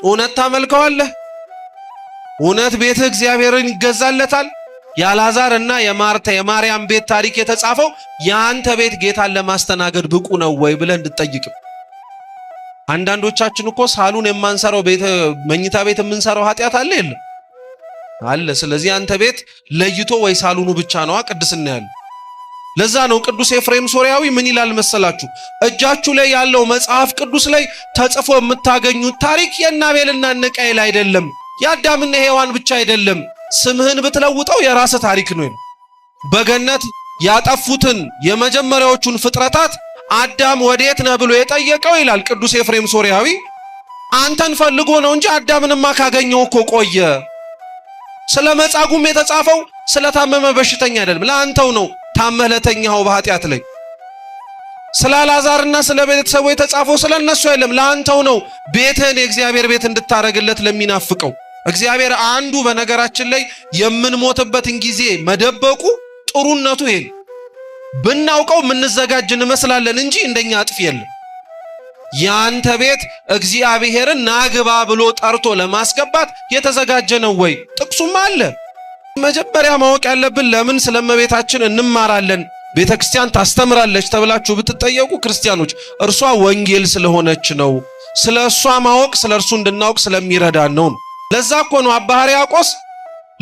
እውነት ታመልከዋለህ? እውነት ቤተ እግዚአብሔርን ይገዛለታል? የአልዓዛርና የማርታ የማርያም ቤት ታሪክ የተጻፈው ያንተ ቤት ጌታን ለማስተናገድ ብቁ ነው ወይ ብለን እንድትጠይቅ። አንዳንዶቻችን እኮ ሳሉን የማንሰራው መኝታ ቤት የምንሰራው ኃጢያት አለ የለም አለ። ስለዚህ አንተ ቤት ለይቶ ወይ ሳሉኑ ብቻ ነው ቅድስና ያለ። ለዛ ነው ቅዱስ ኤፍሬም ሶርያዊ ምን ይላል መሰላችሁ? እጃችሁ ላይ ያለው መጽሐፍ ቅዱስ ላይ ተጽፎ የምታገኙት ታሪክ የአቤልና የቃየል አይደለም፣ የአዳምና ሔዋን ብቻ አይደለም። ስምህን ብትለውጠው የራስ ታሪክ ነው። በገነት ያጠፉትን የመጀመሪያዎቹን ፍጥረታት አዳም ወዴት ነህ ብሎ የጠየቀው ይላል ቅዱስ ኤፍሬም ሶርያዊ አንተን ፈልጎ ነው እንጂ አዳምንማ ካገኘው እኮ ቆየ። ስለ መጻጉም የተጻፈው ስለታመመ በሽተኛ አይደለም፣ ለአንተው ነው ታመህ ለተኛው በኃጢአት ላይ። ስለ አልዓዛርና ስለ ቤተሰቡ የተጻፈው ስለነሱ አይደለም፣ ለአንተው ነው ቤትህን የእግዚአብሔር ቤት እንድታረግለት ለሚናፍቀው። እግዚአብሔር አንዱ በነገራችን ላይ የምንሞትበትን ጊዜ መደበቁ ጥሩነቱ ይሄን ብናውቀው ምንዘጋጅ እንመስላለን እንጂ እንደኛ አጥፍ የለም። ያንተ ቤት እግዚአብሔርን ናግባ ብሎ ጠርቶ ለማስገባት የተዘጋጀ ነው ወይ? ጥቅሱም አለ። መጀመሪያ ማወቅ ያለብን ለምን ስለመቤታችን እንማራለን ቤተክርስቲያን ታስተምራለች ተብላችሁ ብትጠየቁ ክርስቲያኖች እርሷ ወንጌል ስለሆነች ነው። ስለሷ ማወቅ ስለርሱ እንድናውቅ ስለሚረዳን ነው። ለዛ እኮ ነው አባ ሕርያቆስ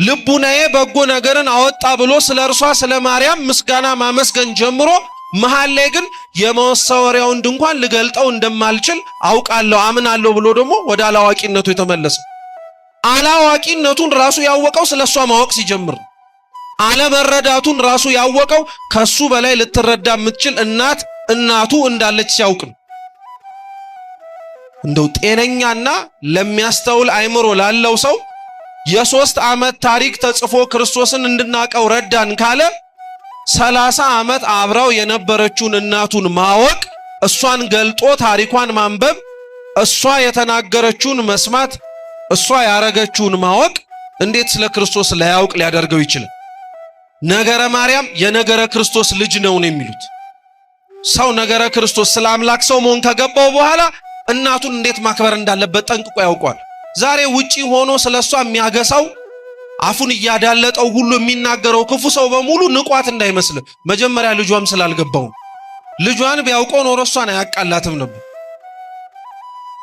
ልቡናዬ በጎ ነገርን አወጣ ብሎ ስለርሷ ስለ ማርያም ምስጋና ማመስገን ጀምሮ መሃል ላይ ግን የመሰወሪያውን ድንኳን ልገልጠው እንደማልችል አውቃለሁ አምናለሁ ብሎ ደግሞ ወደ አላዋቂነቱ የተመለሰ። አላዋቂነቱን ራሱ ያወቀው ስለሷ ማወቅ ሲጀምር፣ አለመረዳቱን ራሱ ያወቀው ከሱ በላይ ልትረዳ የምትችል እናቱ እንዳለች ሲያውቅ። እንደው ጤነኛና ለሚያስተውል አይምሮ ላለው ሰው የ3 ዓመት ታሪክ ተጽፎ ክርስቶስን እንድናቀው ረዳን ካለ 30 ዓመት አብራው የነበረችውን እናቱን ማወቅ፣ እሷን ገልጦ ታሪኳን ማንበብ፣ እሷ የተናገረችውን መስማት፣ እሷ ያረገችውን ማወቅ እንዴት ስለ ክርስቶስ ላያውቅ ሊያደርገው ይችላል? ነገረ ማርያም የነገረ ክርስቶስ ልጅ ነው የሚሉት። ሰው ነገረ ክርስቶስ ስለ አምላክ ሰው መሆን ከገባው በኋላ እናቱን እንዴት ማክበር እንዳለበት ጠንቅቆ ያውቋል። ዛሬ ውጪ ሆኖ ስለሷ የሚያገሳው አፉን እያዳለጠው ሁሉ የሚናገረው ክፉ ሰው በሙሉ ንቋት እንዳይመስል መጀመሪያ ልጇም ስላልገባው። ልጇን ቢያውቀው ኖሮ እሷን አያቃላትም ነበር።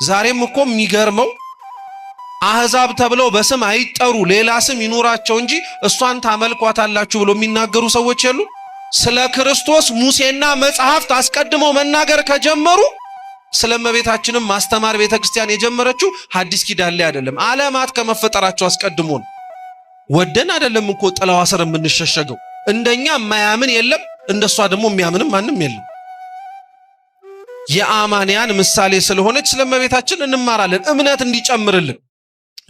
ዛሬም እኮ የሚገርመው አህዛብ ተብለው በስም አይጠሩ ሌላ ስም ይኑራቸው እንጂ እሷን ታመልኳታላችሁ ብሎ የሚናገሩ ሰዎች የሉ። ስለ ክርስቶስ ሙሴና መጽሐፍት አስቀድመው መናገር ከጀመሩ ስለመቤታችንም ማስተማር ቤተክርስቲያን የጀመረችው ሐዲስ ኪዳን ላይ አይደለም፣ ዓለማት ከመፈጠራቸው አስቀድሞ ነው። ወደን አይደለም እኮ ጥላዋ ስር የምንሸሸገው። እንደኛ የማያምን የለም፣ እንደሷ ደግሞ የሚያምንም ማንም የለም። የአማንያን ምሳሌ ስለሆነች ስለመቤታችን እንማራለን፣ እምነት እንዲጨምርልን።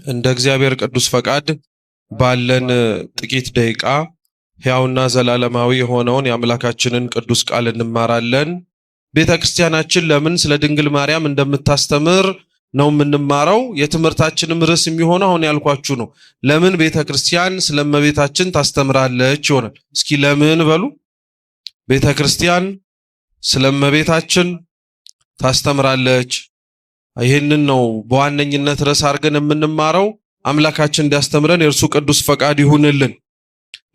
እንደ እግዚአብሔር ቅዱስ ፈቃድ ባለን ጥቂት ደቂቃ ሕያውና ዘላለማዊ የሆነውን የአምላካችንን ቅዱስ ቃል እንማራለን። ቤተክርስቲያናችን ለምን ስለ ድንግል ማርያም እንደምታስተምር ነው የምንማረው። የትምህርታችንም ርዕስ የሚሆነው አሁን ያልኳችሁ ነው። ለምን ቤተክርስቲያን ስለመቤታችን ታስተምራለች ይሆናል። እስኪ ለምን በሉ። ቤተክርስቲያን ስለመቤታችን ታስተምራለች። ይህንን ነው በዋነኝነት ርዕስ አድርገን የምንማረው። አምላካችን እንዲያስተምረን የእርሱ ቅዱስ ፈቃድ ይሁንልን።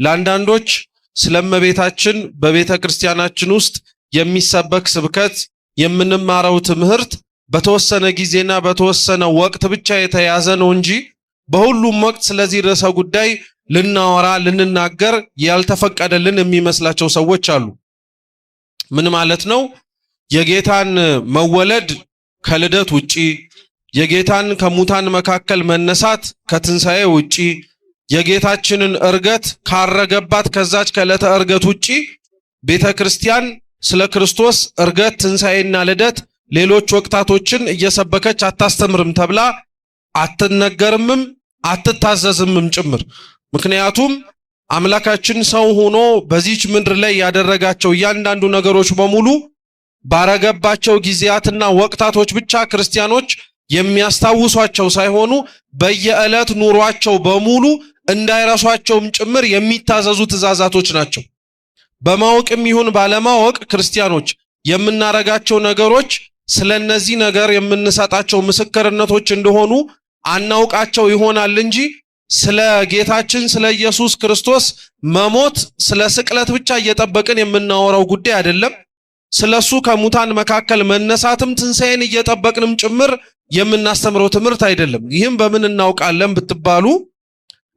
ለአንዳንዶች ስለመቤታችን በቤተክርስቲያናችን ውስጥ የሚሰበክ ስብከት የምንማረው ትምህርት በተወሰነ ጊዜና በተወሰነ ወቅት ብቻ የተያዘ ነው እንጂ በሁሉም ወቅት ስለዚህ ርዕሰ ጉዳይ ልናወራ ልንናገር ያልተፈቀደልን የሚመስላቸው ሰዎች አሉ። ምን ማለት ነው? የጌታን መወለድ ከልደት ውጪ፣ የጌታን ከሙታን መካከል መነሳት ከትንሣኤ ውጪ፣ የጌታችንን ዕርገት ካረገባት ከዛች ከዕለተ ዕርገት ውጪ ቤተክርስቲያን ስለ ክርስቶስ ዕርገት ትንሣኤና ልደት ሌሎች ወቅታቶችን እየሰበከች አታስተምርም ተብላ አትነገርምም አትታዘዝምም ጭምር። ምክንያቱም አምላካችን ሰው ሆኖ በዚች ምድር ላይ ያደረጋቸው እያንዳንዱ ነገሮች በሙሉ ባረገባቸው ጊዜያትና ወቅታቶች ብቻ ክርስቲያኖች የሚያስታውሷቸው ሳይሆኑ በየዕለት ኑሯቸው በሙሉ እንዳይረሷቸውም ጭምር የሚታዘዙ ትእዛዛቶች ናቸው። በማወቅም ይሁን ባለማወቅ ክርስቲያኖች የምናረጋቸው ነገሮች ስለነዚህ ነገር የምንሰጣቸው ምስክርነቶች እንደሆኑ አናውቃቸው ይሆናል እንጂ ስለ ጌታችን ስለ ኢየሱስ ክርስቶስ መሞት ስለ ስቅለት ብቻ እየጠበቅን የምናወራው ጉዳይ አይደለም። ስለሱ ከሙታን መካከል መነሳትም ትንሣኤን እየጠበቅንም ጭምር የምናስተምረው ትምህርት አይደለም። ይህም በምን እናውቃለን ብትባሉ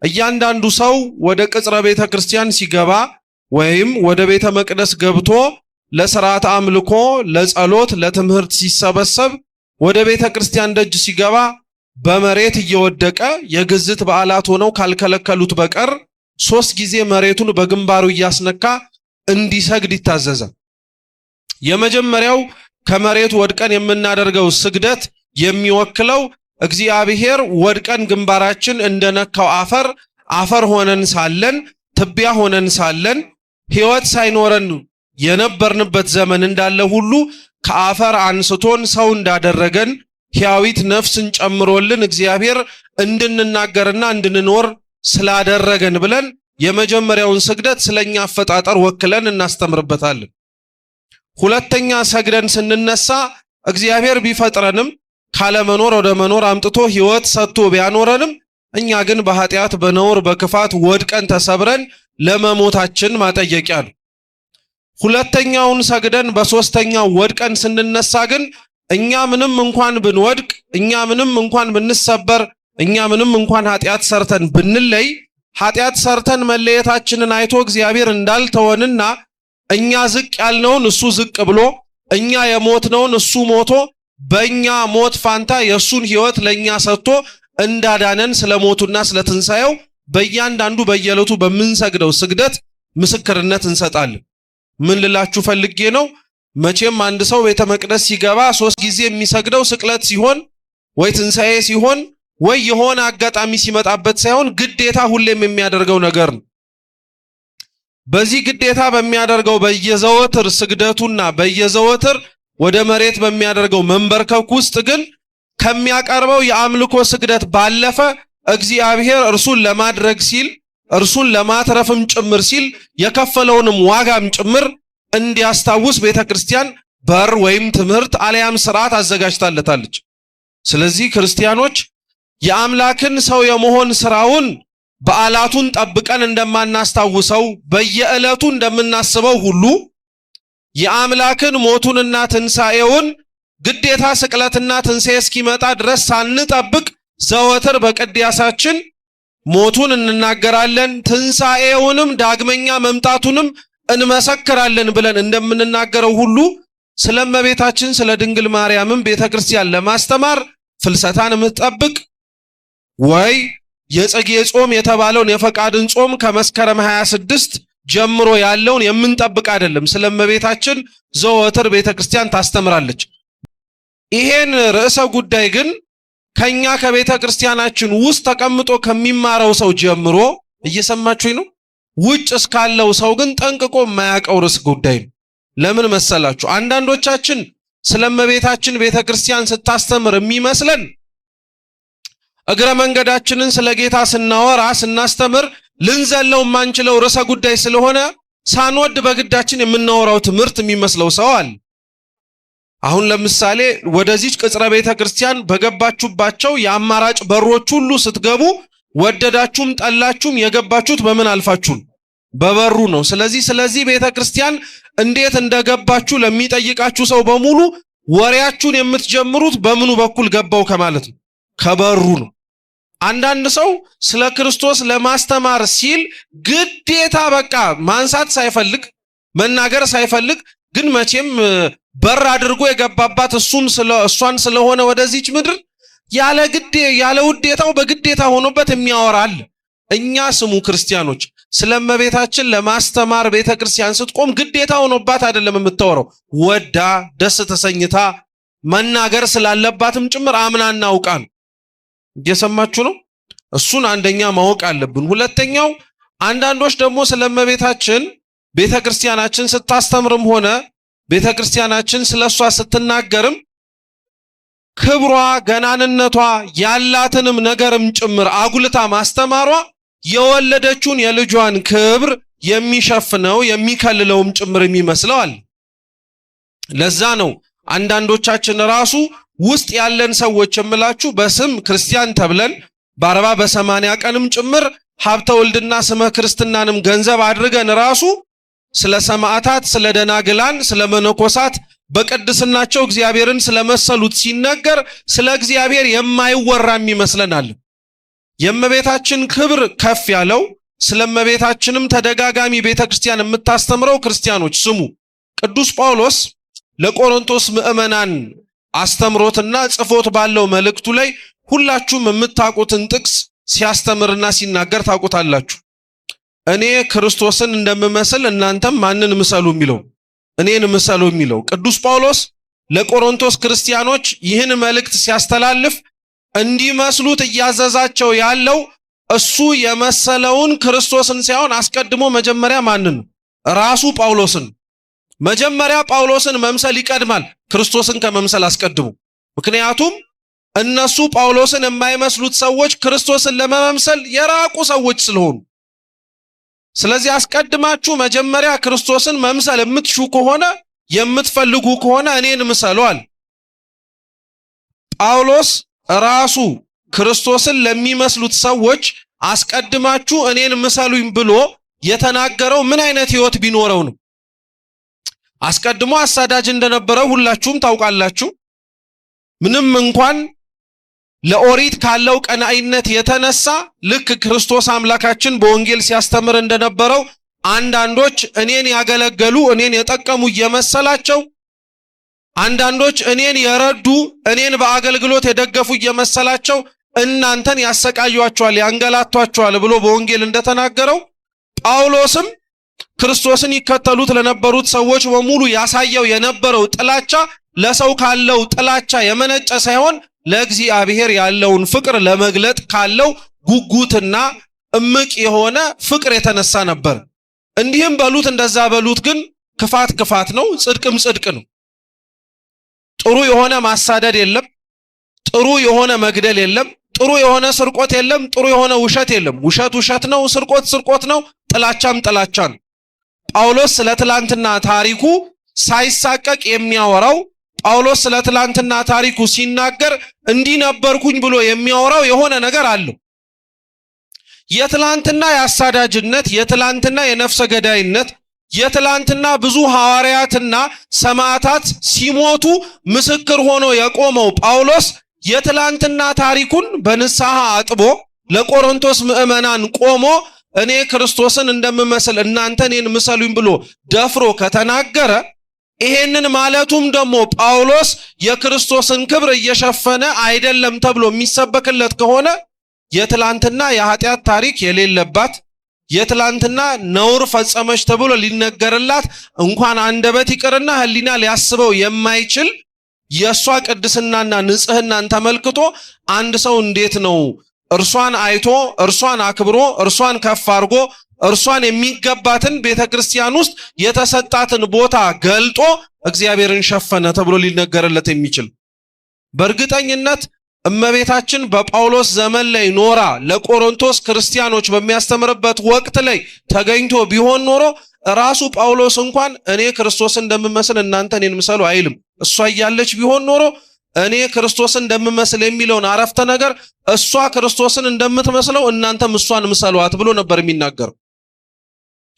እያንዳንዱ ሰው ወደ ቅጽረ ቤተ ክርስቲያን ሲገባ ወይም ወደ ቤተ መቅደስ ገብቶ ለሥርዓተ አምልኮ፣ ለጸሎት፣ ለትምህርት ሲሰበሰብ ወደ ቤተ ክርስቲያን ደጅ ሲገባ በመሬት እየወደቀ የግዝት በዓላት ሆነው ካልከለከሉት በቀር 3 ጊዜ መሬቱን በግንባሩ እያስነካ እንዲሰግድ ይታዘዛል። የመጀመሪያው ከመሬት ወድቀን የምናደርገው ስግደት የሚወክለው እግዚአብሔር ወድቀን ግንባራችን እንደነካው አፈር ሆነን ሳለን ትቢያ ሆነን ሳለን ሕይወት ሳይኖረን የነበርንበት ዘመን እንዳለ ሁሉ ከአፈር አንስቶን ሰው እንዳደረገን ሕያዊት ነፍስን ጨምሮልን እግዚአብሔር እንድንናገርና እንድንኖር ስላደረገን ብለን የመጀመሪያውን ስግደት ስለኛ አፈጣጠር ወክለን እናስተምርበታለን። ሁለተኛ ሰግደን ስንነሳ እግዚአብሔር ቢፈጥረንም ካለመኖር ወደ መኖር አምጥቶ ሕይወት ሰጥቶ ቢያኖረንም እኛ ግን በኃጢአት በነውር በክፋት ወድቀን ተሰብረን ለመሞታችን ማጠየቂያ ነው። ሁለተኛውን ሰግደን በሶስተኛው ወድቀን ስንነሳ ግን እኛ ምንም እንኳን ብንወድቅ፣ እኛ ምንም እንኳን ብንሰበር፣ እኛ ምንም እንኳን ኃጢአት ሰርተን ብንለይ ኃጢአት ሰርተን መለየታችንን አይቶ እግዚአብሔር እንዳልተወንና እኛ ዝቅ ያልነውን እሱ ዝቅ ብሎ እኛ የሞትነውን እሱ ሞቶ በእኛ ሞት ፋንታ የእሱን ሕይወት ለእኛ ሰጥቶ እንዳዳነን ስለሞቱና ስለትንሣኤው በእያንዳንዱ በየዕለቱ በምንሰግደው ስግደት ምስክርነት እንሰጣለን። ምን ልላችሁ ፈልጌ ነው? መቼም አንድ ሰው ቤተ መቅደስ ሲገባ 3 ጊዜ የሚሰግደው ስቅለት ሲሆን ወይ ትንሣኤ ሲሆን ወይ የሆነ አጋጣሚ ሲመጣበት ሳይሆን ግዴታ ሁሌም የሚያደርገው ነገር ነው። በዚህ ግዴታ በሚያደርገው በየዘወትር ስግደቱና በየዘወትር ወደ መሬት በሚያደርገው መንበርከክ ውስጥ ግን ከሚያቀርበው የአምልኮ ስግደት ባለፈ እግዚአብሔር እርሱን ለማድረግ ሲል እርሱን ለማትረፍም ጭምር ሲል የከፈለውንም ዋጋም ጭምር እንዲያስታውስ ቤተክርስቲያን በር ወይም ትምህርት አለያም ሥርዓት አዘጋጅታለታለች። ስለዚህ ክርስቲያኖች የአምላክን ሰው የመሆን ሥራውን በዓላቱን ጠብቀን እንደማናስታውሰው በየዕለቱ እንደምናስበው ሁሉ የአምላክን ሞቱንና ትንሣኤውን ግዴታ ስቅለትና ትንሣኤ እስኪመጣ ድረስ ሳንጠብቅ ዘወትር በቅዳሴያችን ሞቱን እንናገራለን፣ ትንሣኤውንም ዳግመኛ መምጣቱንም እንመሰክራለን ብለን እንደምንናገረው ሁሉ ስለ እመቤታችን ስለ ድንግል ማርያምም ቤተክርስቲያን ለማስተማር ፍልሰታን የምትጠብቅ ወይ የጽጌ ጾም የተባለውን የፈቃድን ጾም ከመስከረም 26 ጀምሮ ያለውን የምንጠብቅ አይደለም። ስለ እመቤታችን ዘወትር ቤተክርስቲያን ታስተምራለች። ይሄን ርዕሰ ጉዳይ ግን ከኛ ከቤተክርስቲያናችን ውስጥ ተቀምጦ ከሚማረው ሰው ጀምሮ እየሰማችሁኝ ነው፣ ውጭ እስካለው ሰው ግን ጠንቅቆ የማያውቀው ርዕሰ ጉዳይ ነው። ለምን መሰላችሁ? አንዳንዶቻችን ስለ እመቤታችን ቤተክርስቲያን ስታስተምር የሚመስለን እግረ መንገዳችንን ስለ ጌታ ስናወራ ስናስተምር ልንዘለው የማንችለው ርዕሰ ጉዳይ ስለሆነ ሳንወድ በግዳችን የምናወራው ትምህርት የሚመስለው ሰው አለ። አሁን ለምሳሌ ወደዚህ ቅጽረ ቤተ ክርስቲያን በገባችሁባቸው የአማራጭ በሮች ሁሉ ስትገቡ ወደዳችሁም ጠላችሁም የገባችሁት በምን አልፋችሁ? በበሩ ነው። ስለዚህ ቤተ ክርስቲያን እንዴት እንደገባችሁ ለሚጠይቃችሁ ሰው በሙሉ ወሬያችሁን የምትጀምሩት በምኑ በኩል ገባው ከማለት ነው፣ ከበሩ ነው። አንዳንድ ሰው ስለ ክርስቶስ ለማስተማር ሲል ግዴታ በቃ ማንሳት ሳይፈልግ መናገር ሳይፈልግ ግን መቼም በር አድርጎ የገባባት እሷን ስለሆነ ወደዚች ምድር ያለ ውዴታው በግዴታ ሆኖበት የሚያወራል። እኛ ስሙ ክርስቲያኖች ስለ እመቤታችን ለማስተማር ቤተክርስቲያን ስትቆም ግዴታ ሆኖባት አይደለም የምታወራው፣ ወዳ ደስ ተሰኝታ መናገር ስላለባትም ጭምር አምናና አውቃ ነው። እየሰማችሁ ነው? እሱን አንደኛ ማወቅ አለብን። ሁለተኛው አንዳንዶች ደግሞ ስለ እመቤታችን ቤተክርስቲያናችን ስታስተምርም ሆነ ቤተክርስቲያናችን ስለሷ ስትናገርም ክብሯ ገናንነቷ ያላትንም ነገርም ጭምር አጉልታ ማስተማሯ የወለደችውን የልጇን ክብር የሚሸፍነው የሚከልለውም ጭምር የሚመስለው አለ። ለዛ ነው አንዳንዶቻችን ራሱ ውስጥ ያለን ሰዎች እምላችሁ በስም ክርስቲያን ተብለን በ40 በ80 ቀንም ጭምር ሀብተ ወልድና ስመ ክርስትናንም ገንዘብ አድርገን ራሱ ስለ ሰማዕታት፣ ስለ ደናግላን፣ ስለ መነኮሳት በቅድስናቸው እግዚአብሔርን ስለመሰሉት ሲነገር ስለ እግዚአብሔር የማይወራም ይመስለናል። የእመቤታችን ክብር ከፍ ያለው ስለ እመቤታችንም ተደጋጋሚ ቤተክርስቲያን የምታስተምረው ክርስቲያኖች ስሙ። ቅዱስ ጳውሎስ ለቆሮንቶስ ምዕመናን አስተምሮትና ጽፎት ባለው መልእክቱ ላይ ሁላችሁም የምታውቁትን ጥቅስ ሲያስተምርና ሲናገር ታውቁታላችሁ። እኔ ክርስቶስን እንደምመስል እናንተም ማንን ምሰሉ የሚለው እኔን ምሰሉ የሚለው ቅዱስ ጳውሎስ ለቆሮንቶስ ክርስቲያኖች ይህን መልእክት ሲያስተላልፍ እንዲመስሉት እያዘዛቸው ያለው እሱ የመሰለውን ክርስቶስን ሳይሆን አስቀድሞ መጀመሪያ ማንን? ራሱ ጳውሎስን። መጀመሪያ ጳውሎስን መምሰል ይቀድማል ክርስቶስን ከመምሰል አስቀድሞ። ምክንያቱም እነሱ ጳውሎስን የማይመስሉት ሰዎች ክርስቶስን ለመምሰል የራቁ ሰዎች ስለሆኑ፣ ስለዚህ አስቀድማችሁ መጀመሪያ ክርስቶስን መምሰል የምትሹ ከሆነ የምትፈልጉ ከሆነ እኔን ምሰሏል። ጳውሎስ ራሱ ክርስቶስን ለሚመስሉት ሰዎች አስቀድማችሁ እኔን ምሰሉኝ ብሎ የተናገረው ምን አይነት ሕይወት ቢኖረው ነው? አስቀድሞ አሳዳጅ እንደነበረው ሁላችሁም ታውቃላችሁ። ምንም እንኳን ለኦሪት ካለው ቀናኢነት የተነሳ ልክ ክርስቶስ አምላካችን በወንጌል ሲያስተምር እንደነበረው አንዳንዶች እኔን ያገለገሉ እኔን የጠቀሙ እየመሰላቸው፣ አንዳንዶች እኔን የረዱ እኔን በአገልግሎት የደገፉ እየመሰላቸው እናንተን ያሰቃዩአችኋል፣ ያንገላቷችኋል ብሎ በወንጌል እንደተናገረው ጳውሎስም ክርስቶስን ይከተሉት ለነበሩት ሰዎች በሙሉ ያሳየው የነበረው ጥላቻ ለሰው ካለው ጥላቻ የመነጨ ሳይሆን ለእግዚአብሔር ያለውን ፍቅር ለመግለጥ ካለው ጉጉትና እምቅ የሆነ ፍቅር የተነሳ ነበር። እንዲህም በሉት እንደዛ በሉት ግን ክፋት ክፋት ነው፣ ጽድቅም ጽድቅ ነው። ጥሩ የሆነ ማሳደድ የለም፣ ጥሩ የሆነ መግደል የለም፣ ጥሩ የሆነ ስርቆት የለም፣ ጥሩ የሆነ ውሸት የለም። ውሸት ውሸት ነው፣ ስርቆት ስርቆት ነው፣ ጥላቻም ጥላቻ ነው። ጳውሎስ ስለ ትላንትና ታሪኩ ሳይሳቀቅ የሚያወራው ጳውሎስ ስለ ትላንትና ታሪኩ ሲናገር እንዲህ ነበርኩኝ ብሎ የሚያወራው የሆነ ነገር አለው። የትላንትና የአሳዳጅነት፣ የትላንትና የነፍሰ ገዳይነት፣ የትላንትና ብዙ ሐዋርያትና ሰማዕታት ሲሞቱ ምስክር ሆኖ የቆመው ጳውሎስ የትላንትና ታሪኩን በንስሐ አጥቦ ለቆሮንቶስ ምዕመናን ቆሞ እኔ ክርስቶስን እንደምመስል እናንተ እኔን ምሰሉኝ ብሎ ደፍሮ ከተናገረ ይሄንን ማለቱም ደግሞ ጳውሎስ የክርስቶስን ክብር እየሸፈነ አይደለም ተብሎ የሚሰበክለት ከሆነ የትላንትና የኃጢአት ታሪክ የሌለባት የትላንትና ነውር ፈጸመች ተብሎ ሊነገርላት እንኳን አንደበት ይቅርና ሕሊና ሊያስበው የማይችል የሷ ቅድስናና ንጽህናን ተመልክቶ አንድ ሰው እንዴት ነው እርሷን አይቶ እርሷን አክብሮ እርሷን ከፍ አድርጎ እርሷን የሚገባትን ቤተክርስቲያን ውስጥ የተሰጣትን ቦታ ገልጦ እግዚአብሔርን ሸፈነ ተብሎ ሊነገርለት የሚችል? በእርግጠኝነት እመቤታችን በጳውሎስ ዘመን ላይ ኖራ ለቆሮንቶስ ክርስቲያኖች በሚያስተምርበት ወቅት ላይ ተገኝቶ ቢሆን ኖሮ ራሱ ጳውሎስ እንኳን እኔ ክርስቶስን እንደምመስል እናንተ እኔን ምሰሉ አይልም። እሷ እያለች ቢሆን ኖሮ እኔ ክርስቶስን እንደምመስል የሚለውን አረፍተ ነገር እሷ ክርስቶስን እንደምትመስለው እናንተም እሷን ምሰሏት ብሎ ነበር የሚናገረው።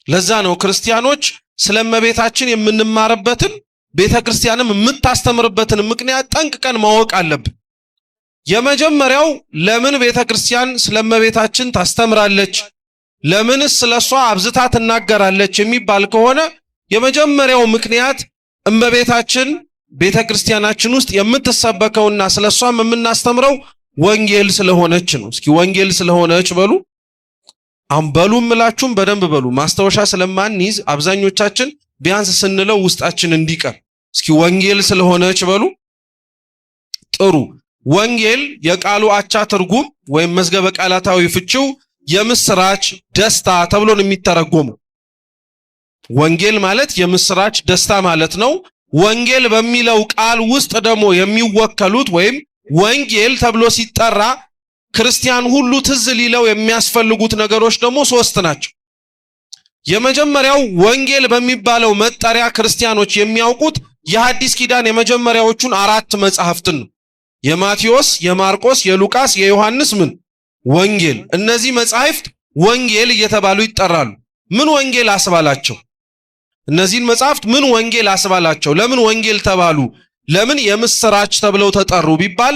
ለዛ ነው ክርስቲያኖች ስለ እመቤታችን የምንማርበትን ቤተክርስቲያንም የምታስተምርበትን ምክንያት ጠንቅቀን ማወቅ አለብን። የመጀመሪያው ለምን ቤተክርስቲያን ስለ እመቤታችን ታስተምራለች፣ ለምንስ ስለሷ አብዝታ ትናገራለች የሚባል ከሆነ የመጀመሪያው ምክንያት እመቤታችን ቤተክርስቲያናችን ውስጥ የምትሰበከውና ስለሷም የምናስተምረው ወንጌል ስለሆነች ነው። እስኪ ወንጌል ስለሆነች በሉ። አንበሉ ምላችሁም በደንብ በሉ። ማስታወሻ ስለማንይዝ አብዛኞቻችን ቢያንስ ስንለው ውስጣችን እንዲቀር እስኪ ወንጌል ስለሆነች በሉ። ጥሩ። ወንጌል የቃሉ አቻ ትርጉም ወይም መዝገበ ቃላታዊ ፍቺው የምስራች ደስታ ተብሎ ነው የሚተረጎመው። ወንጌል ማለት የምስራች ደስታ ማለት ነው። ወንጌል በሚለው ቃል ውስጥ ደግሞ የሚወከሉት ወይም ወንጌል ተብሎ ሲጠራ ክርስቲያን ሁሉ ትዝ ሊለው የሚያስፈልጉት ነገሮች ደግሞ 3 ናቸው። የመጀመሪያው ወንጌል በሚባለው መጠሪያ ክርስቲያኖች የሚያውቁት የሐዲስ ኪዳን የመጀመሪያዎቹን 4 መጽሐፍትን ነው። የማቴዎስ፣ የማርቆስ፣ የሉቃስ፣ የዮሐንስ ወንጌል። እነዚህ መጻሕፍት ወንጌል እየተባሉ ይጠራሉ። ምን ወንጌል አስባላቸው? እነዚህን መጽሐፍት ምን ወንጌል አስባላቸው? ለምን ወንጌል ተባሉ? ለምን የምስራች ተብለው ተጠሩ ቢባል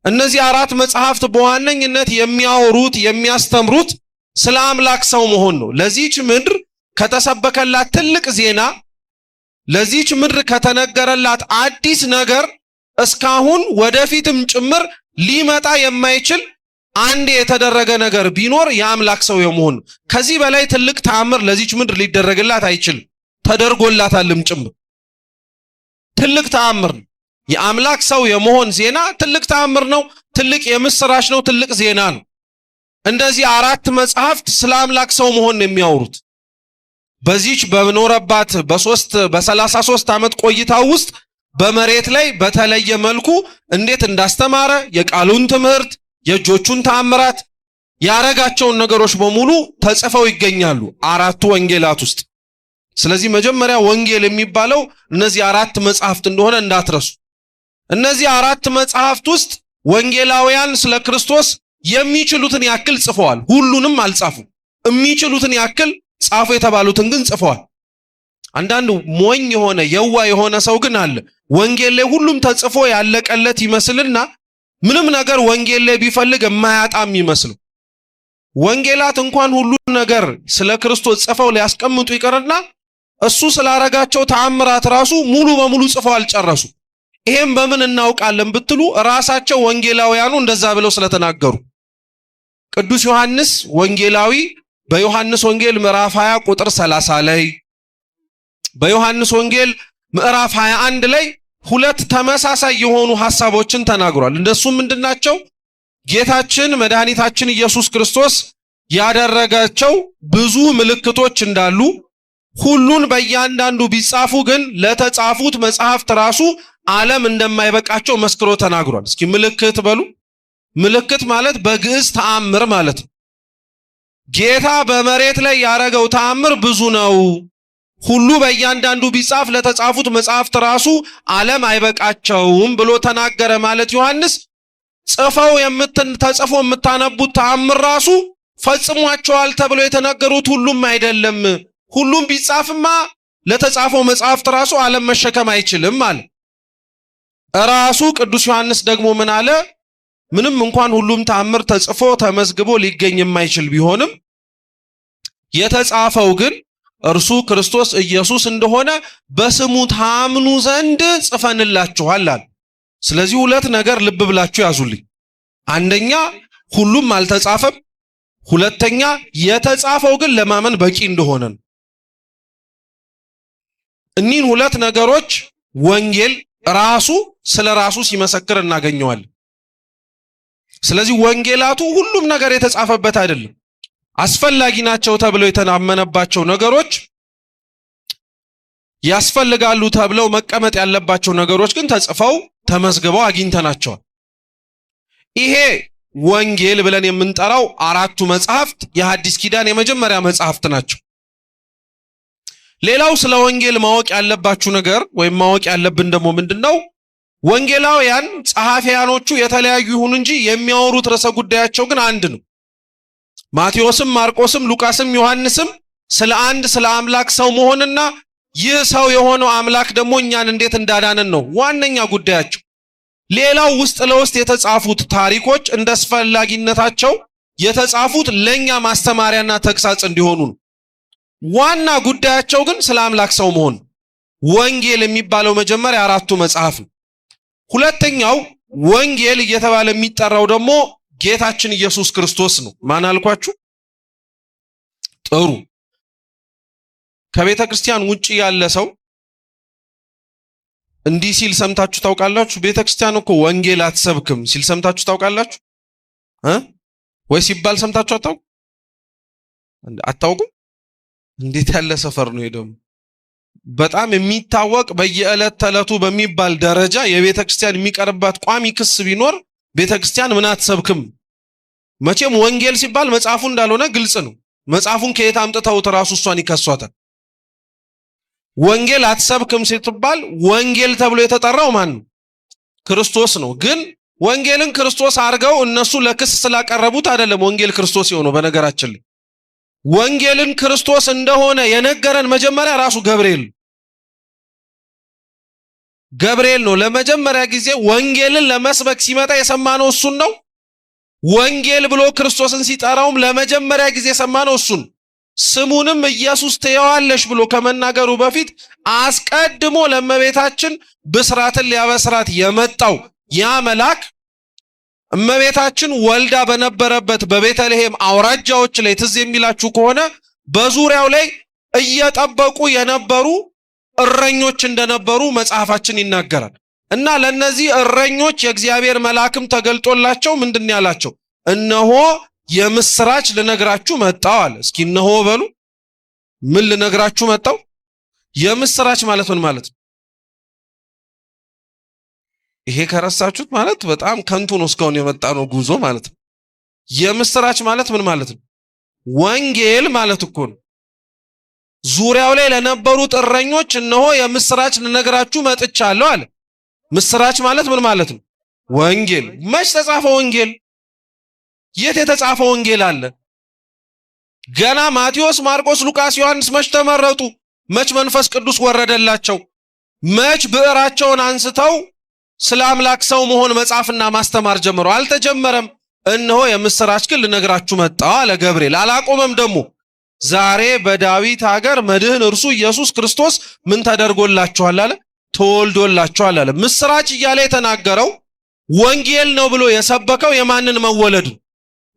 እነዚህ 4 መጽሐፍት በዋነኝነት የሚያወሩት የሚያስተምሩት ስለ አምላክ ሰው መሆን ነው። ለዚህች ምድር ከተሰበከላት ትልቅ ዜና፣ ለዚህች ምድር ከተነገረላት አዲስ ነገር እስካሁን ወደፊትም ጭምር ሊመጣ የማይችል አንድ የተደረገ ነገር ቢኖር የአምላክ ሰው የመሆን ነው። ከዚህ በላይ ትልቅ ተአምር ለዚህች ምድር ሊደረግላት አይችልም። ተደርጎላታልም ጭምር። ትልቅ ተአምር ነው። የአምላክ ሰው የመሆን ዜና ትልቅ ተአምር ነው። ትልቅ የምስራች ነው። ትልቅ ዜና ነው። እንደዚህ 4 መጽሐፍት ስለ አምላክ ሰው መሆን ነው የሚያወሩት። በዚህች በኖረባት በ33 ዓመት ቆይታ ውስጥ በመሬት ላይ በተለየ መልኩ እንዴት እንዳስተማረ የቃሉን ትምህርት፣ የእጆቹን ተአምራት፣ ያረጋቸውን ነገሮች በሙሉ ተጽፈው ይገኛሉ 4ቱ ወንጌላት ውስጥ። ስለዚህ መጀመሪያ ወንጌል የሚባለው እነዚህ 4 መጽሐፍት እንደሆነ እንዳትረሱ። እነዚህ 4 መጽሐፍት ውስጥ ወንጌላውያን ስለ ክርስቶስ የሚችሉትን ያክል ጽፈዋል። ሁሉንም አልጻፉም። የሚችሉትን ያክል ጻፉ የተባሉትን ግን ጽፈዋል። አንዳንድ ሞኝ የሆነ የዋ የሆነ ሰው ግን አለ። ወንጌል ላይ ሁሉም ተጽፎ ያለቀለት ይመስልና ምንም ነገር ወንጌል ላይ ቢፈልግ የማያጣም ይመስሉ። ወንጌላት እንኳን ሁሉ ነገር ስለ ክርስቶስ ጽፈው ሊያስቀምጡ ይቀርና እሱ ስላረጋቸው ተአምራት ራሱ ሙሉ በሙሉ ጽፈው አልጨረሱ። ይሄም በምን እናውቃለን ብትሉ ራሳቸው ወንጌላውያኑ እንደዛ ብለው ስለተናገሩ። ቅዱስ ዮሐንስ ወንጌላዊ በዮሐንስ ወንጌል ምዕራፍ 20 ቁጥር 30 ላይ፣ በዮሐንስ ወንጌል ምዕራፍ 21 ላይ 2 ተመሳሳይ የሆኑ ሐሳቦችን ተናግሯል። እንደሱም ምንድናቸው? ጌታችን መድኃኒታችን ኢየሱስ ክርስቶስ ያደረጋቸው ብዙ ምልክቶች እንዳሉ፣ ሁሉን በእያንዳንዱ ቢጻፉ ግን ለተጻፉት መጽሐፍት ራሱ ዓለም እንደማይበቃቸው መስክሮ ተናግሯል። እስኪ ምልክት በሉ። ምልክት ማለት በግዕዝ ተአምር ማለት ነው። ጌታ በመሬት ላይ ያረገው ተአምር ብዙ ነው። ሁሉ በእያንዳንዱ ቢጻፍ ለተጻፉት መጽሐፍት ራሱ ዓለም አይበቃቸውም ብሎ ተናገረ ማለት ዮሐንስ ተጽፎ የምታነቡት ተአምር ራሱ ፈጽሟቸዋል ተብሎ የተነገሩት ሁሉም አይደለም። ሁሉም ቢጻፍማ ለተጻፈው መጽሐፍት ራሱ ዓለም መሸከም አይችልም አለ። ራሱ ቅዱስ ዮሐንስ ደግሞ ምን አለ? ምንም እንኳን ሁሉም ተአምር ተጽፎ ተመዝግቦ ሊገኝ የማይችል ቢሆንም የተጻፈው ግን እርሱ ክርስቶስ ኢየሱስ እንደሆነ በስሙ ታምኑ ዘንድ ጽፈንላችኋል አለ። ስለዚህ 2 ነገር ልብ ብላችሁ ያዙልኝ። አንደኛ ሁሉም አልተጻፈም። ሁለተኛ የተጻፈው ግን ለማመን በቂ እንደሆነ ነው። እኒህን 2 ነገሮች ወንጌል ራሱ ስለ ራሱ ሲመሰክር እናገኘዋለን። ስለዚህ ወንጌላቱ ሁሉም ነገር የተጻፈበት አይደለም። አስፈላጊ ናቸው ተብለው የተናመነባቸው ነገሮች፣ ያስፈልጋሉ ተብለው መቀመጥ ያለባቸው ነገሮች ግን ተጽፈው ተመዝግበው አግኝተናቸዋል። ይሄ ወንጌል ብለን የምንጠራው 4ቱ መጽሐፍት የሐዲስ ኪዳን የመጀመሪያ መጽሐፍት ናቸው። ሌላው ስለ ወንጌል ማወቅ ያለባችሁ ነገር ወይም ማወቅ ያለብን ደግሞ ምንድነው? ወንጌላውያን ጸሐፊያኖቹ የተለያዩ ይሁን እንጂ የሚያወሩት ርዕሰ ጉዳያቸው ግን አንድ ነው። ማቴዎስም፣ ማርቆስም፣ ሉቃስም ዮሐንስም ስለ አምላክ ሰው መሆንና ይህ ሰው የሆነው አምላክ ደግሞ እኛን እንዴት እንዳዳነን ነው ዋነኛ ጉዳያቸው። ሌላው ውስጥ ለውስጥ የተጻፉት ታሪኮች እንደ አስፈላጊነታቸው የተጻፉት ለኛ ማስተማሪያና ተግሳጽ እንዲሆኑ ነው። ዋና ጉዳያቸው ግን ስለ አምላክ ሰው መሆን። ወንጌል የሚባለው መጀመሪያ 4ቱ መጽሐፍ ነው። ሁለተኛው ወንጌል እየተባለ የሚጠራው ደግሞ ጌታችን ኢየሱስ ክርስቶስ ነው። ማን አልኳችሁ? ጥሩ። ከቤተ ክርስቲያን ውጪ ያለ ሰው እንዲህ ሲል ሰምታችሁ ታውቃላችሁ? ቤተ ክርስቲያን እኮ ወንጌል አትሰብክም ሲል ሰምታችሁ ታውቃላችሁ? ወይ ሲባል ሰምታችሁ አታውቁም? እንዴት ያለ ሰፈር ነው ደግሞ! በጣም የሚታወቅ በየዕለት ተዕለቱ በሚባል ደረጃ የቤተ ክርስቲያን የሚቀርባት ቋሚ ክስ ቢኖር ቤተ ክርስቲያን ምን አትሰብክም። መቼም ወንጌል ሲባል መጽሐፉ እንዳልሆነ ግልጽ ነው። መጽሐፉን ከየት አምጥተውት ራሱ እሷን ይከሷታል። ወንጌል አትሰብክም ሲባል ወንጌል ተብሎ የተጠራው ማን ነው? ክርስቶስ ነው። ግን ወንጌልን ክርስቶስ አድርገው እነሱ ለክስ ስላቀረቡት አይደለም ወንጌል ክርስቶስ የሆነው። በነገራችን ላይ ወንጌልን ክርስቶስ እንደሆነ የነገረን መጀመሪያ ራሱ ገብርኤል ነው። ለመጀመሪያ ጊዜ ወንጌልን ለመስበክ ሲመጣ የሰማነው እሱን ነው። ወንጌል ብሎ ክርስቶስን ሲጠራውም ለመጀመሪያ ጊዜ የሰማነው እሱን። ስሙንም ኢየሱስ ትየዋለሽ ብሎ ከመናገሩ በፊት አስቀድሞ ለእመቤታችን ብስራትን ሊያበስራት የመጣው ያ መልአክ እመቤታችን ወልዳ በነበረበት በቤተልሔም አውራጃዎች ላይ ትዝ የሚላችሁ ከሆነ በዙሪያው ላይ እየጠበቁ የነበሩ እረኞች እንደነበሩ መጽሐፋችን ይናገራል። እና ለነዚህ እረኞች የእግዚአብሔር መልአክም ተገልጦላቸው ምንድን ያላቸው? እነሆ የምስራች ልነግራችሁ መጣው አለ። እስኪ እነሆ በሉ። ምን ልነግራችሁ መጣው? የምስራች ማለት ምን ማለት ነው? ይሄ ከረሳችሁት ማለት በጣም ከንቱ ነው። እስካሁን የመጣ ነው ጉዞ ማለት ነው። የምስራች ማለት ምን ማለት ነው? ወንጌል ማለት እኮ ነው። ዙሪያው ላይ ለነበሩት እረኞች እነሆ የምስራች ልነግራችሁ መጥቻለሁ አለ። ምስራች ማለት ምን ማለት ነው? ወንጌል። መች ተጻፈ ወንጌል? የት የተጻፈ ወንጌል አለ? ገና ማቴዎስ፣ ማርቆስ፣ ሉቃስ፣ ዮሐንስ መች ተመረጡ? መች መንፈስ ቅዱስ ወረደላቸው? መች ብዕራቸውን አንስተው ስለ አምላክ ሰው መሆን መጻፍና ማስተማር ጀመሩ? አልተጀመረም። እነሆ የምስራች ግን ልነግራችሁ መጣሁ አለ ገብርኤል። አላቆመም ደግሞ። ዛሬ በዳዊት ሀገር መድህን እርሱ ኢየሱስ ክርስቶስ ምን ተደርጎላችኋል አለ? ተወልዶላችኋል አለ። ምስራች እያለ የተናገረው ወንጌል ነው ብሎ የሰበከው የማንን መወለድ ነው?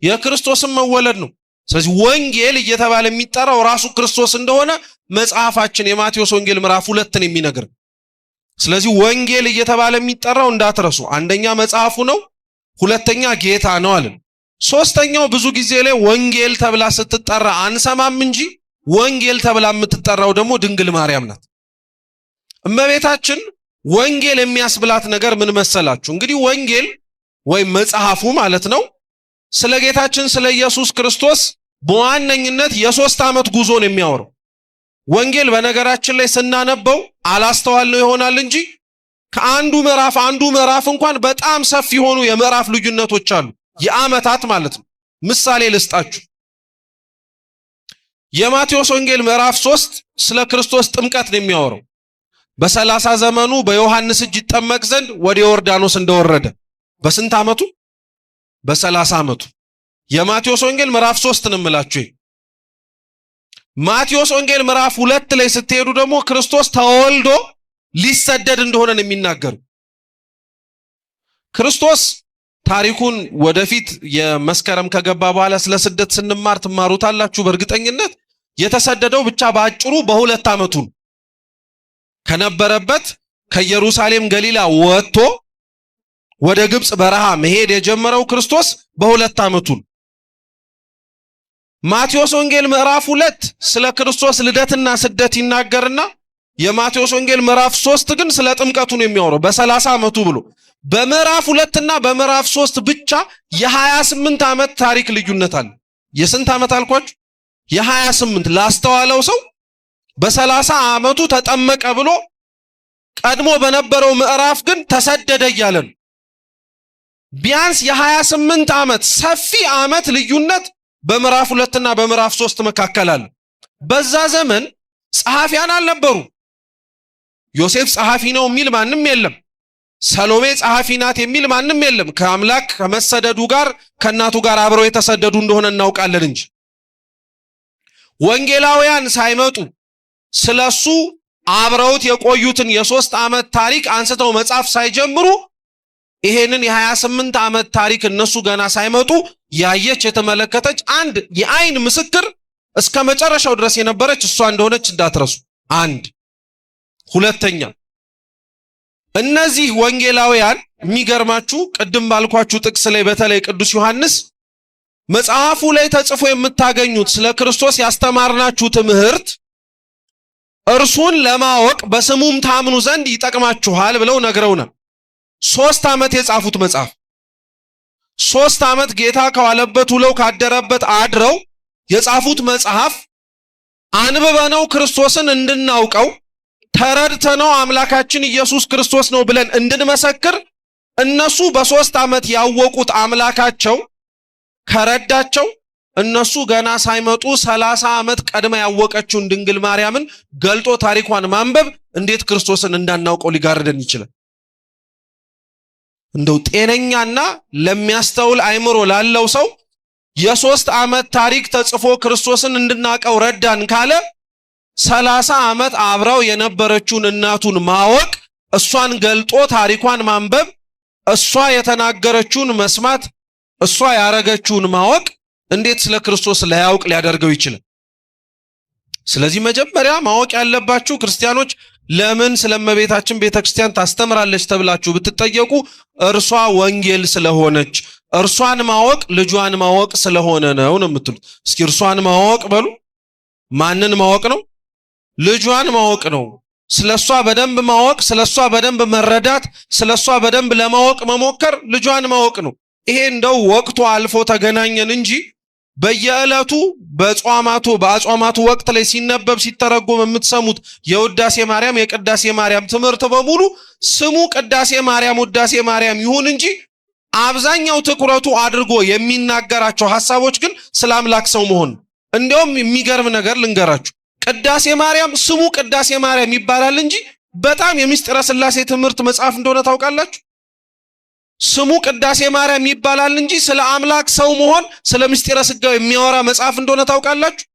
የክርስቶስን መወለድ ነው። ስለዚህ ወንጌል እየተባለ የሚጠራው ራሱ ክርስቶስ እንደሆነ መጽሐፋችን የማቴዎስ ወንጌል ምዕራፍ 2 የሚነግር። ስለዚህ ወንጌል እየተባለ የሚጠራው እንዳትረሱ፣ አንደኛ መጽሐፉ ነው፣ ሁለተኛ ጌታ ነው አለ። ሶስተኛው ብዙ ጊዜ ላይ ወንጌል ተብላ ስትጠራ አንሰማም እንጂ ወንጌል ተብላ የምትጠራው ደግሞ ድንግል ማርያም ናት። እመቤታችን ወንጌል የሚያስብላት ነገር ምን መሰላችሁ? እንግዲህ ወንጌል ወይም መጽሐፉ ማለት ነው ስለ ጌታችን ስለ ኢየሱስ ክርስቶስ በዋነኝነት የ3 ዓመት ጉዞ ነው የሚያወራው። ወንጌል በነገራችን ላይ ስናነበው አላስተዋልነው ይሆናል እንጂ ከአንዱ ምዕራፍ አንዱ ምዕራፍ እንኳን በጣም ሰፊ የሆኑ የምዕራፍ ልዩነቶች አሉ፣ የዓመታት ማለት ነው። ምሳሌ ልስጣችሁ። የማቴዎስ ወንጌል ምዕራፍ 3 ስለ ክርስቶስ ጥምቀት ነው የሚያወራው። በ30 ዘመኑ በዮሐንስ እጅ ይጠመቅ ዘንድ ወደ ዮርዳኖስ እንደወረደ በስንት ዓመቱ? በ30 ዓመቱ። የማቴዎስ ወንጌል ምዕራፍ 3 ነው የምላችሁ። ማቴዎስ ወንጌል ምዕራፍ 2 ላይ ስትሄዱ ደግሞ ክርስቶስ ተወልዶ ሊሰደድ እንደሆነ ነው የሚናገሩ። ክርስቶስ ታሪኩን ወደፊት የመስከረም ከገባ በኋላ ስለ ስደት ስንማር ትማሩታላችሁ በእርግጠኝነት። የተሰደደው ብቻ በአጭሩ በ2 ዓመቱ ከነበረበት ከኢየሩሳሌም ገሊላ ወጥቶ ወደ ግብጽ በረሃ መሄድ የጀመረው ክርስቶስ በ2 ዓመቱ። ማቴዎስ ወንጌል ምዕራፍ 2 ስለ ክርስቶስ ልደትና ስደት ይናገርና የማቴዎስ ወንጌል ምዕራፍ 3 ግን ስለ ጥምቀቱ ነው የሚያወራው በ30 ዓመቱ ብሎ። በምዕራፍ 2 እና በምዕራፍ 3 ብቻ የ28 ዓመት ታሪክ ልዩነት አለ። የስንት ዓመት አልኳችሁ? የ28። ላስተዋለው ሰው በ30 ዓመቱ ተጠመቀ ብሎ ቀድሞ በነበረው ምዕራፍ ግን ተሰደደ እያለ ነው። ቢያንስ የ28 ዓመት ሰፊ ዓመት ልዩነት በምዕራፍ 2 እና በምዕራፍ 3 መካከል አለ። በዛ ዘመን ጸሐፊያን አልነበሩ። ዮሴፍ ጸሐፊ ነው የሚል ማንም የለም። ሰሎሜ ጸሐፊ ናት የሚል ማንም የለም። ከአምላክ ከመሰደዱ ጋር ከእናቱ ጋር አብረው የተሰደዱ እንደሆነ እናውቃለን እንጂ ወንጌላውያን ሳይመጡ ስለሱ አብረውት የቆዩትን የ3 ዓመት ታሪክ አንስተው መጻፍ ሳይጀምሩ ይሄንን የ28 ዓመት ታሪክ እነሱ ገና ሳይመጡ ያየች የተመለከተች አንድ የአይን ምስክር እስከ መጨረሻው ድረስ የነበረች እሷ እንደሆነች እንዳትረሱ። አንድ ሁለተኛ፣ እነዚህ ወንጌላውያን የሚገርማችሁ ቅድም ባልኳችሁ ጥቅስ ላይ በተለይ ቅዱስ ዮሐንስ መጽሐፉ ላይ ተጽፎ የምታገኙት ስለ ክርስቶስ ያስተማርናችሁ ትምህርት እርሱን ለማወቅ በስሙም ታምኑ ዘንድ ይጠቅማችኋል ብለው ነግረውናል። 3 ዓመት የጻፉት መጽሐፍ 3 ዓመት ጌታ ከዋለበት ውለው ካደረበት አድረው የጻፉት መጽሐፍ አንብበነው ክርስቶስን እንድናውቀው ተረድተነው አምላካችን ኢየሱስ ክርስቶስ ነው ብለን እንድንመሰክር እነሱ በ3 ዓመት ያወቁት አምላካቸው ከረዳቸው እነሱ ገና ሳይመጡ 30 ዓመት ቀድማ ያወቀችውን ድንግል ማርያምን ገልጦ ታሪኳን ማንበብ እንዴት ክርስቶስን እንዳናውቀው ሊጋርደን ይችላል? እንደው ጤነኛና ለሚያስተውል አይምሮ ላለው ሰው የ3 ዓመት ታሪክ ተጽፎ ክርስቶስን እንድናቀው ረዳን ካለ 30 ዓመት አብራው የነበረችውን እናቱን ማወቅ፣ እሷን ገልጦ ታሪኳን ማንበብ፣ እሷ የተናገረችውን መስማት፣ እሷ ያረገችውን ማወቅ እንዴት ስለ ክርስቶስ ላያውቅ ሊያደርገው ይችላል? ስለዚህ መጀመሪያ ማወቅ ያለባችሁ ክርስቲያኖች ለምን ስለእመቤታችን ቤተክርስቲያን ታስተምራለች ተብላችሁ ብትጠየቁ እርሷ ወንጌል ስለሆነች፣ እርሷን ማወቅ ልጇን ማወቅ ስለሆነ ነው የምትሉት። እስኪ እርሷን ማወቅ በሉ። ማንን ማወቅ ነው? ልጇን ማወቅ ነው። ስለሷ በደንብ ማወቅ፣ ስለሷ በደንብ መረዳት፣ ስለሷ በደንብ ለማወቅ መሞከር ልጇን ማወቅ ነው። ይሄ እንደው ወቅቱ አልፎ ተገናኘን እንጂ በየዕለቱ በአጽዋማቱ ወቅት ላይ ሲነበብ ሲተረጎም የምትሰሙት የውዳሴ ማርያም የቅዳሴ ማርያም ትምህርት በሙሉ ስሙ ቅዳሴ ማርያም ውዳሴ ማርያም ይሁን እንጂ አብዛኛው ትኩረቱ አድርጎ የሚናገራቸው ሐሳቦች ግን ስለ አምላክ ሰው መሆን። እንደውም የሚገርም ነገር ልንገራችሁ። ቅዳሴ ማርያም ስሙ ቅዳሴ ማርያም ይባላል እንጂ በጣም የምስጢረ ሥላሴ ትምህርት መጽሐፍ እንደሆነ ታውቃላችሁ? ስሙ ቅዳሴ ማርያም ይባላል እንጂ ስለ አምላክ ሰው መሆን ስለ ምስጢረ ሥጋዌ የሚያወራ መጽሐፍ እንደሆነ ታውቃላችሁ?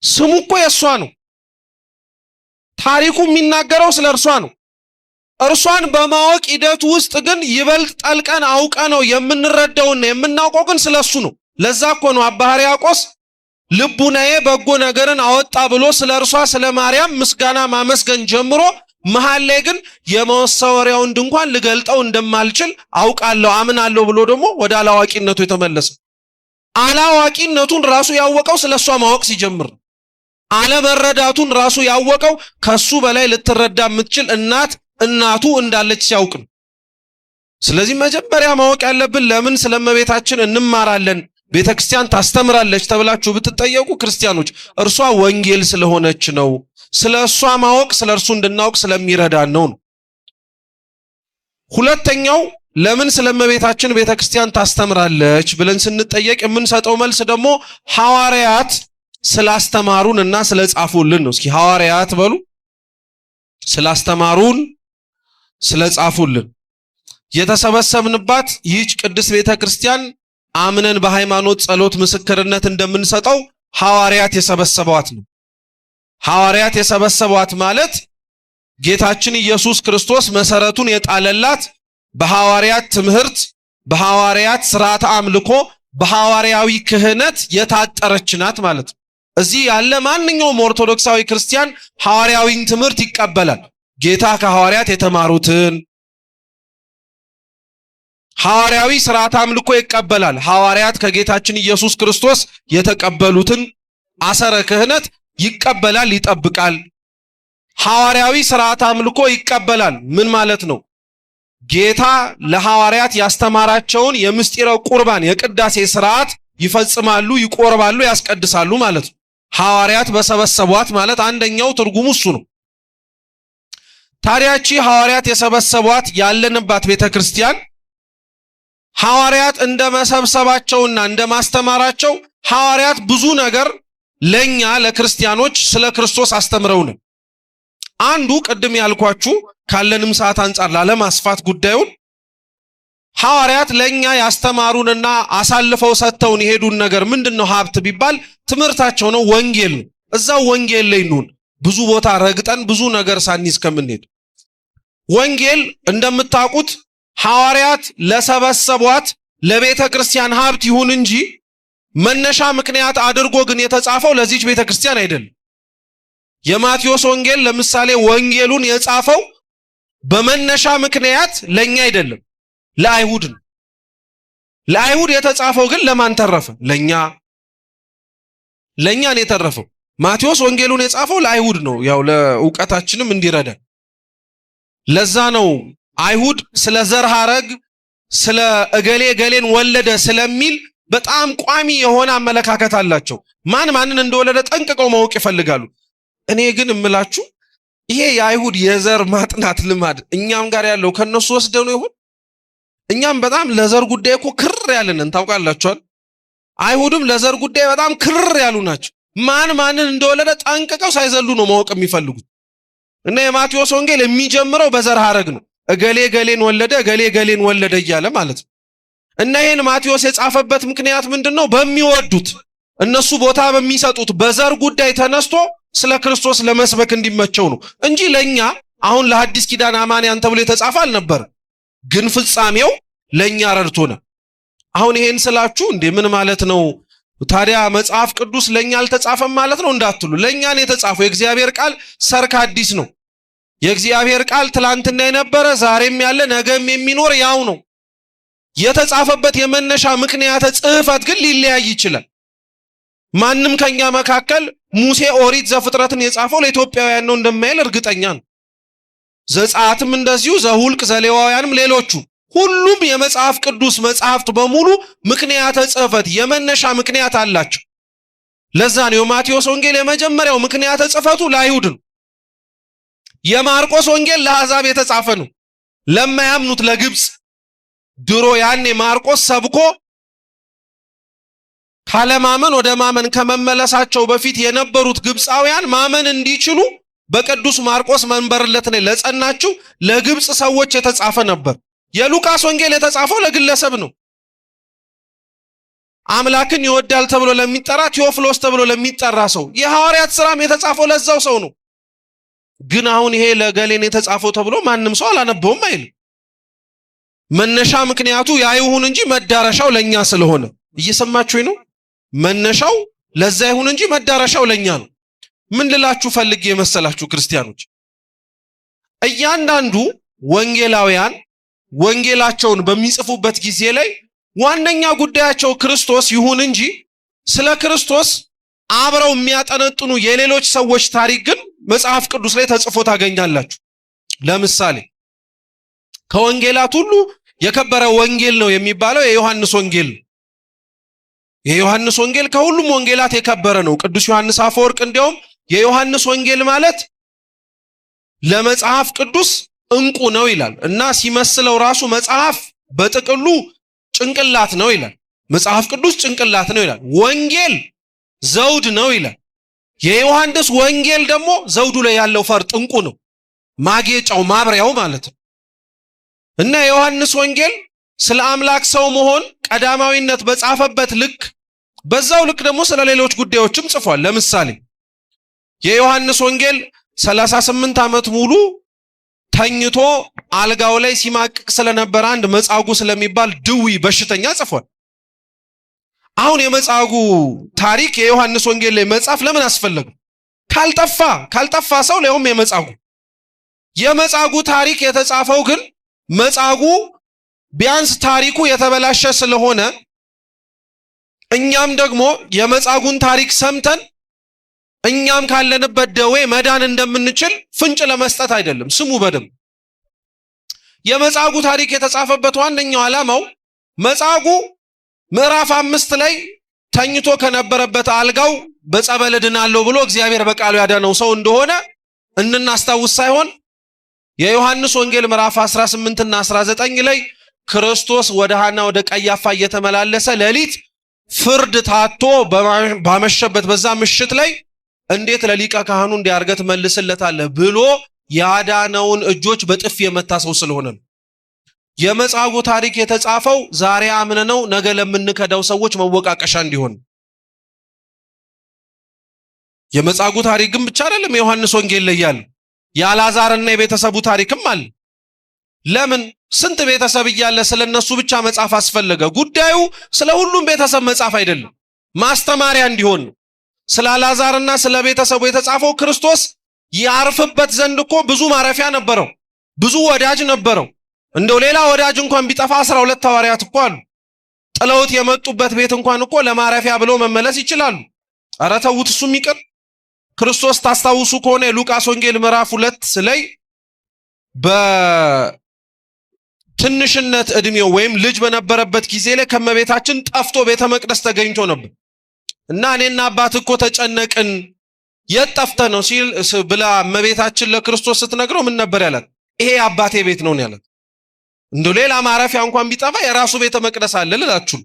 ስሙ እኮ የእሷ ነው። ታሪኩ የሚናገረው ስለ እርሷ ነው። እርሷን በማወቅ ሂደት ውስጥ ግን ይበልጥ ጠልቀን አውቀ ነው የምንረዳውና የምናውቀው ግን ስለሱ ነው። ለዛ እኮ ነው አባ ሕርያቆስ ልቡናዬ በጎ ነገርን አወጣ ብሎ ስለ እርሷ ስለ ማርያም ምስጋና ማመስገን ጀምሮ መሃል ላይ ግን የመሰወሪያውን ድንኳን ልገልጠው እንደማልችል አውቃለሁ አምናለሁ ብሎ ደግሞ ወደ አላዋቂነቱ የተመለሰ። አላዋቂነቱን ራሱ ያወቀው ስለሷ ማወቅ ሲጀምር፣ አለመረዳቱን ራሱ ያወቀው ከሱ በላይ ልትረዳ የምትችል እናቱ እንዳለች ሲያውቅ ነው። ስለዚህ መጀመሪያ ማወቅ ያለብን ለምን ስለእመቤታችን እንማራለን ቤተክርስቲያን ታስተምራለች ተብላችሁ ብትጠየቁ ክርስቲያኖች እርሷ ወንጌል ስለሆነች ነው። ስለ እሷ ማወቅ ስለ እርሱ እንድናውቅ ስለሚረዳን ነው። ሁለተኛው ለምን ስለእመቤታችን ቤተክርስቲያን ታስተምራለች ብለን ስንጠየቅ የምንሰጠው መልስ ደግሞ ሐዋርያት ስላስተማሩን እና ስለጻፉልን ነው። እስኪ ሐዋርያት በሉ። ስላስተማሩን ስለጻፉልን የተሰበሰብንባት ይህች ቅድስት ቤተክርስቲያን አምነን በሃይማኖት ጸሎት ምስክርነት እንደምንሰጠው ሐዋርያት የሰበሰቧት ነው። ሐዋርያት የሰበሰቧት ማለት ጌታችን ኢየሱስ ክርስቶስ መሰረቱን የጣለላት በሐዋርያት ትምህርት፣ በሐዋርያት ሥርዓተ አምልኮ፣ በሐዋርያዊ ክህነት የታጠረች ናት ማለት ነው። እዚህ ያለ ማንኛውም ኦርቶዶክሳዊ ክርስቲያን ሐዋርያዊን ትምህርት ይቀበላል። ጌታ ከሐዋርያት የተማሩትን ሐዋርያዊ ሥርዓተ አምልኮ ይቀበላል። ሐዋርያት ከጌታችን ኢየሱስ ክርስቶስ የተቀበሉትን አሰረ ክህነት ይቀበላል፣ ይጠብቃል። ሐዋርያዊ ሥርዓተ አምልኮ ይቀበላል። ምን ማለት ነው? ጌታ ለሐዋርያት ያስተማራቸውን የምስጢረ ቁርባን የቅዳሴ ሥርዓት ይፈጽማሉ፣ ይቆርባሉ፣ ያስቀድሳሉ ማለት ነው። ሐዋርያት በሰበሰቧት ማለት አንደኛው ትርጉሙ እሱ ነው። ታዲያቺ ሐዋርያት የሰበሰቧት ያለንባት ቤተክርስቲያን ሐዋርያት እንደ መሰብሰባቸውና እንደ ማስተማራቸው ሐዋርያት ብዙ ነገር ለኛ ለክርስቲያኖች ስለ ክርስቶስ አስተምረውን። አንዱ ቅድም ያልኳችሁ ካለንም ሰዓት አንፃር ላለማስፋት ጉዳዩን ሐዋርያት ለኛ ያስተማሩንና አሳልፈው ሰጥተውን የሄዱን ነገር ምንድነው? ሀብት ቢባል ትምህርታቸው ነው፣ ወንጌል ነው። እዛው ወንጌል ላይ ነን። ብዙ ቦታ ረግጠን ብዙ ነገር ሳንይዝ ከምንሄድ ወንጌል እንደምታውቁት ሐዋርያት ለሰበሰቧት ለቤተ ክርስቲያን ሀብት ይሁን እንጂ መነሻ ምክንያት አድርጎ ግን የተጻፈው ለዚህች ቤተ ክርስቲያን አይደለም። የማቴዎስ ወንጌል ለምሳሌ ወንጌሉን የጻፈው በመነሻ ምክንያት ለኛ አይደለም፣ ለአይሁድ ነው። ለአይሁድ የተጻፈው ግን ለማን ተረፈ? ለኛ ነው የተረፈው። ማቴዎስ ወንጌሉን የጻፈው ለአይሁድ ነው፣ ያው ለእውቀታችንም እንዲረዳ። ለዛ ነው አይሁድ ስለ ዘር ሐረግ ስለ እገሌ ገሌን ወለደ ስለሚል በጣም ቋሚ የሆነ አመለካከት አላቸው። ማንን እንደወለደ ጠንቅቀው ማወቅ ይፈልጋሉ። እኔ ግን እምላችሁ ይሄ የአይሁድ የዘር ማጥናት ልማድ እኛም ጋር ያለው ከነሱ ወስደው ነው ይሁን? እኛም በጣም ለዘር ጉዳይ እኮ ክርር ያለንን ታውቃላችሁ። አይሁድም ለዘር ጉዳይ በጣም ክርር ያሉ ናቸው። ማን ማንን እንደወለደ ጠንቅቀው ሳይዘሉ ነው ማወቅ የሚፈልጉት። እና የማቴዎስ ወንጌል የሚጀምረው በዘር ሐረግ ነው። እገሌ ገሌን ወለደ፣ እገሌ ገሌን ወለደ እያለ ማለት ነው። እና ይሄን ማቴዎስ የጻፈበት ምክንያት ምንድነው? በሚወዱት እነሱ ቦታ በሚሰጡት በዘር ጉዳይ ተነስቶ ስለ ክርስቶስ ለመስበክ እንዲመቸው ነው እንጂ ለኛ አሁን ለሐዲስ ኪዳን አማንያን ተብሎ የተጻፈ አልነበር። ግን ፍጻሜው ለኛ ረድቶና አሁን ይሄን ስላችሁ እንዴ ምን ማለት ነው ታዲያ? መጽሐፍ ቅዱስ ለኛ አልተጻፈም ማለት ነው እንዳትሉ። ለኛ ነው የተጻፈው። የእግዚአብሔር ቃል ሰርክ አዲስ ነው። የእግዚአብሔር ቃል ትላንትና የነበረ ዛሬም ያለ ነገም የሚኖር ያው ነው። የተጻፈበት የመነሻ ምክንያት ጽሕፈት ግን ሊለያይ ይችላል። ማንም ከኛ መካከል ሙሴ ኦሪት ዘፍጥረትን የጻፈው ለኢትዮጵያውያን ነው እንደማይል እርግጠኛ ነው። ዘጸአትም እንደዚሁ፣ ዘሁልቅ፣ ዘሌዋውያንም ሌሎቹ ሁሉም የመጽሐፍ ቅዱስ መጽሐፍት በሙሉ ምክንያተ ጽሕፈት የመነሻ ምክንያት አላቸው። ለዛ ነው የማቴዎስ ወንጌል የመጀመሪያው ምክንያተ ጽሕፈቱ ለአይሁድ ነው። የማርቆስ ወንጌል ለአሕዛብ የተጻፈ ነው፣ ለማያምኑት ለግብፅ። ድሮ ያኔ ማርቆስ ሰብኮ ካለማመን ወደ ማመን ከመመለሳቸው በፊት የነበሩት ግብፃውያን ማመን እንዲችሉ በቅዱስ ማርቆስ መንበርለት ላይ ለጸናችሁ ለግብፅ ሰዎች የተጻፈ ነበር። የሉቃስ ወንጌል የተጻፈው ለግለሰብ ነው። አምላክን ይወዳል ተብሎ ለሚጠራ ቴዎፍሎስ ተብሎ ለሚጠራ ሰው። የሐዋርያት ሥራም የተጻፈው ለዛው ሰው ነው። ግን አሁን ይሄ ለገሌን የተጻፈው ተብሎ ማንም ሰው አላነበውም አይልም። መነሻ ምክንያቱ ያ ይሁን እንጂ መዳረሻው ለኛ ስለሆነ እየሰማችሁኝ ነው። መነሻው ለዛ ይሁን እንጂ መዳረሻው ለኛ ነው። ምን ልላችሁ ፈልጌ የመሰላችሁ ክርስቲያኖች፣ እያንዳንዱ ወንጌላውያን ወንጌላቸውን በሚጽፉበት ጊዜ ላይ ዋነኛ ጉዳያቸው ክርስቶስ ይሁን እንጂ ስለ ክርስቶስ አብረው የሚያጠነጥኑ የሌሎች ሰዎች ታሪክ ግን መጽሐፍ ቅዱስ ላይ ተጽፎ ታገኛላችሁ። ለምሳሌ ከወንጌላት ሁሉ የከበረ ወንጌል ነው የሚባለው የዮሐንስ ወንጌል ነው። የዮሐንስ ወንጌል ከሁሉም ወንጌላት የከበረ ነው። ቅዱስ ዮሐንስ አፈወርቅ እንዲያውም የዮሐንስ ወንጌል ማለት ለመጽሐፍ ቅዱስ እንቁ ነው ይላል እና ሲመስለው ራሱ መጽሐፍ በጥቅሉ ጭንቅላት ነው ይላል። መጽሐፍ ቅዱስ ጭንቅላት ነው ይላል። ወንጌል ዘውድ ነው ይላል። የዮሐንስ ወንጌል ደግሞ ዘውዱ ላይ ያለው ፈርጥ እንቁ ነው፣ ማጌጫው ማብሪያው ማለት ነው። እና የዮሐንስ ወንጌል ስለ አምላክ ሰው መሆን ቀዳማዊነት በጻፈበት ልክ በዛው ልክ ደግሞ ስለ ሌሎች ጉዳዮችም ጽፏል። ለምሳሌ የዮሐንስ ወንጌል 38 ዓመት ሙሉ ተኝቶ አልጋው ላይ ሲማቅቅ ስለነበረ አንድ መጻጉዕ ስለሚባል ድዊ በሽተኛ ጽፏል። አሁን የመጻጉዕ ታሪክ የዮሐንስ ወንጌል ላይ መጻፍ ለምን አስፈለገ? ካልጠፋ ሰው ላይም የመጻጉዕ ታሪክ የተጻፈው ግን መጻጉዕ ቢያንስ ታሪኩ የተበላሸ ስለሆነ እኛም ደግሞ የመጻጉዕን ታሪክ ሰምተን እኛም ካለንበት ደዌ መዳን እንደምንችል ፍንጭ ለመስጠት አይደለም። ስሙ በደንብ። የመጻጉዕ ታሪክ የተጻፈበት ዋነኛው ዓላማው መጻጉዕ ምዕራፍ 5 ላይ ተኝቶ ከነበረበት አልጋው በጸበል ድናለሁ ብሎ እግዚአብሔር በቃሉ ያዳነው ሰው እንደሆነ እንናስታውስ ሳይሆን የዮሐንስ ወንጌል ምዕራፍ 18 እና 19 ላይ ክርስቶስ ወደ ሐና ወደ ቀያፋ እየተመላለሰ ሌሊት ፍርድ ታቶ ባመሸበት በዛ ምሽት ላይ እንዴት ለሊቀ ካህኑ እንዲያርገት መልስለታለህ ብሎ ያዳነውን እጆች በጥፍ የመታ ሰው ስለሆነ ነው። የመጻጉዕ ታሪክ የተጻፈው ዛሬ አምነነው ነገ ለምንከዳው ሰዎች መወቃቀሻ እንዲሆን። የመጻጉዕ ታሪክ ግን ብቻ አይደለም የዮሐንስ ወንጌል ላይ ያለ የአልዓዛርና የቤተሰቡ ታሪክም አለ። ለምን ስንት ቤተሰብ እያለ ስለነሱ ብቻ መጻፍ አስፈለገ? ጉዳዩ ስለ ሁሉም ቤተሰብ መጻፍ አይደለም፣ ማስተማሪያ እንዲሆን ነው። ስለ አልዓዛርና ስለ ቤተሰቡ የተጻፈው ክርስቶስ ያርፍበት ዘንድ እኮ ብዙ ማረፊያ ነበረው፣ ብዙ ወዳጅ ነበረው። እንደው ሌላ ወዳጅ እንኳን ቢጠፋ 12 ሐዋርያት እኮ አሉ። ጥለውት የመጡበት ቤት እንኳን እኮ ለማረፊያ ብለው መመለስ ይችላሉ። ኧረ ተውት፣ እሱም ይቅር። ክርስቶስ ታስታውሱ ከሆነ የሉቃስ ወንጌል ምዕራፍ 2 ላይ በትንሽነት እድሜው ወይም ልጅ በነበረበት ጊዜ ላይ ከመቤታችን ጠፍቶ ቤተ መቅደስ ተገኝቶ ነበር እና እኔና አባት እኮ ተጨነቅን፣ የጠፍተ ነው ሲል ብላ እመቤታችን ለክርስቶስ ስትነግረው ምን ነበር ያላት? ይሄ አባቴ ቤት ነው ያላት። እንደው ሌላ ማረፊያ እንኳን ቢጠፋ የራሱ ቤተ መቅደስ አለ ልላችሁ።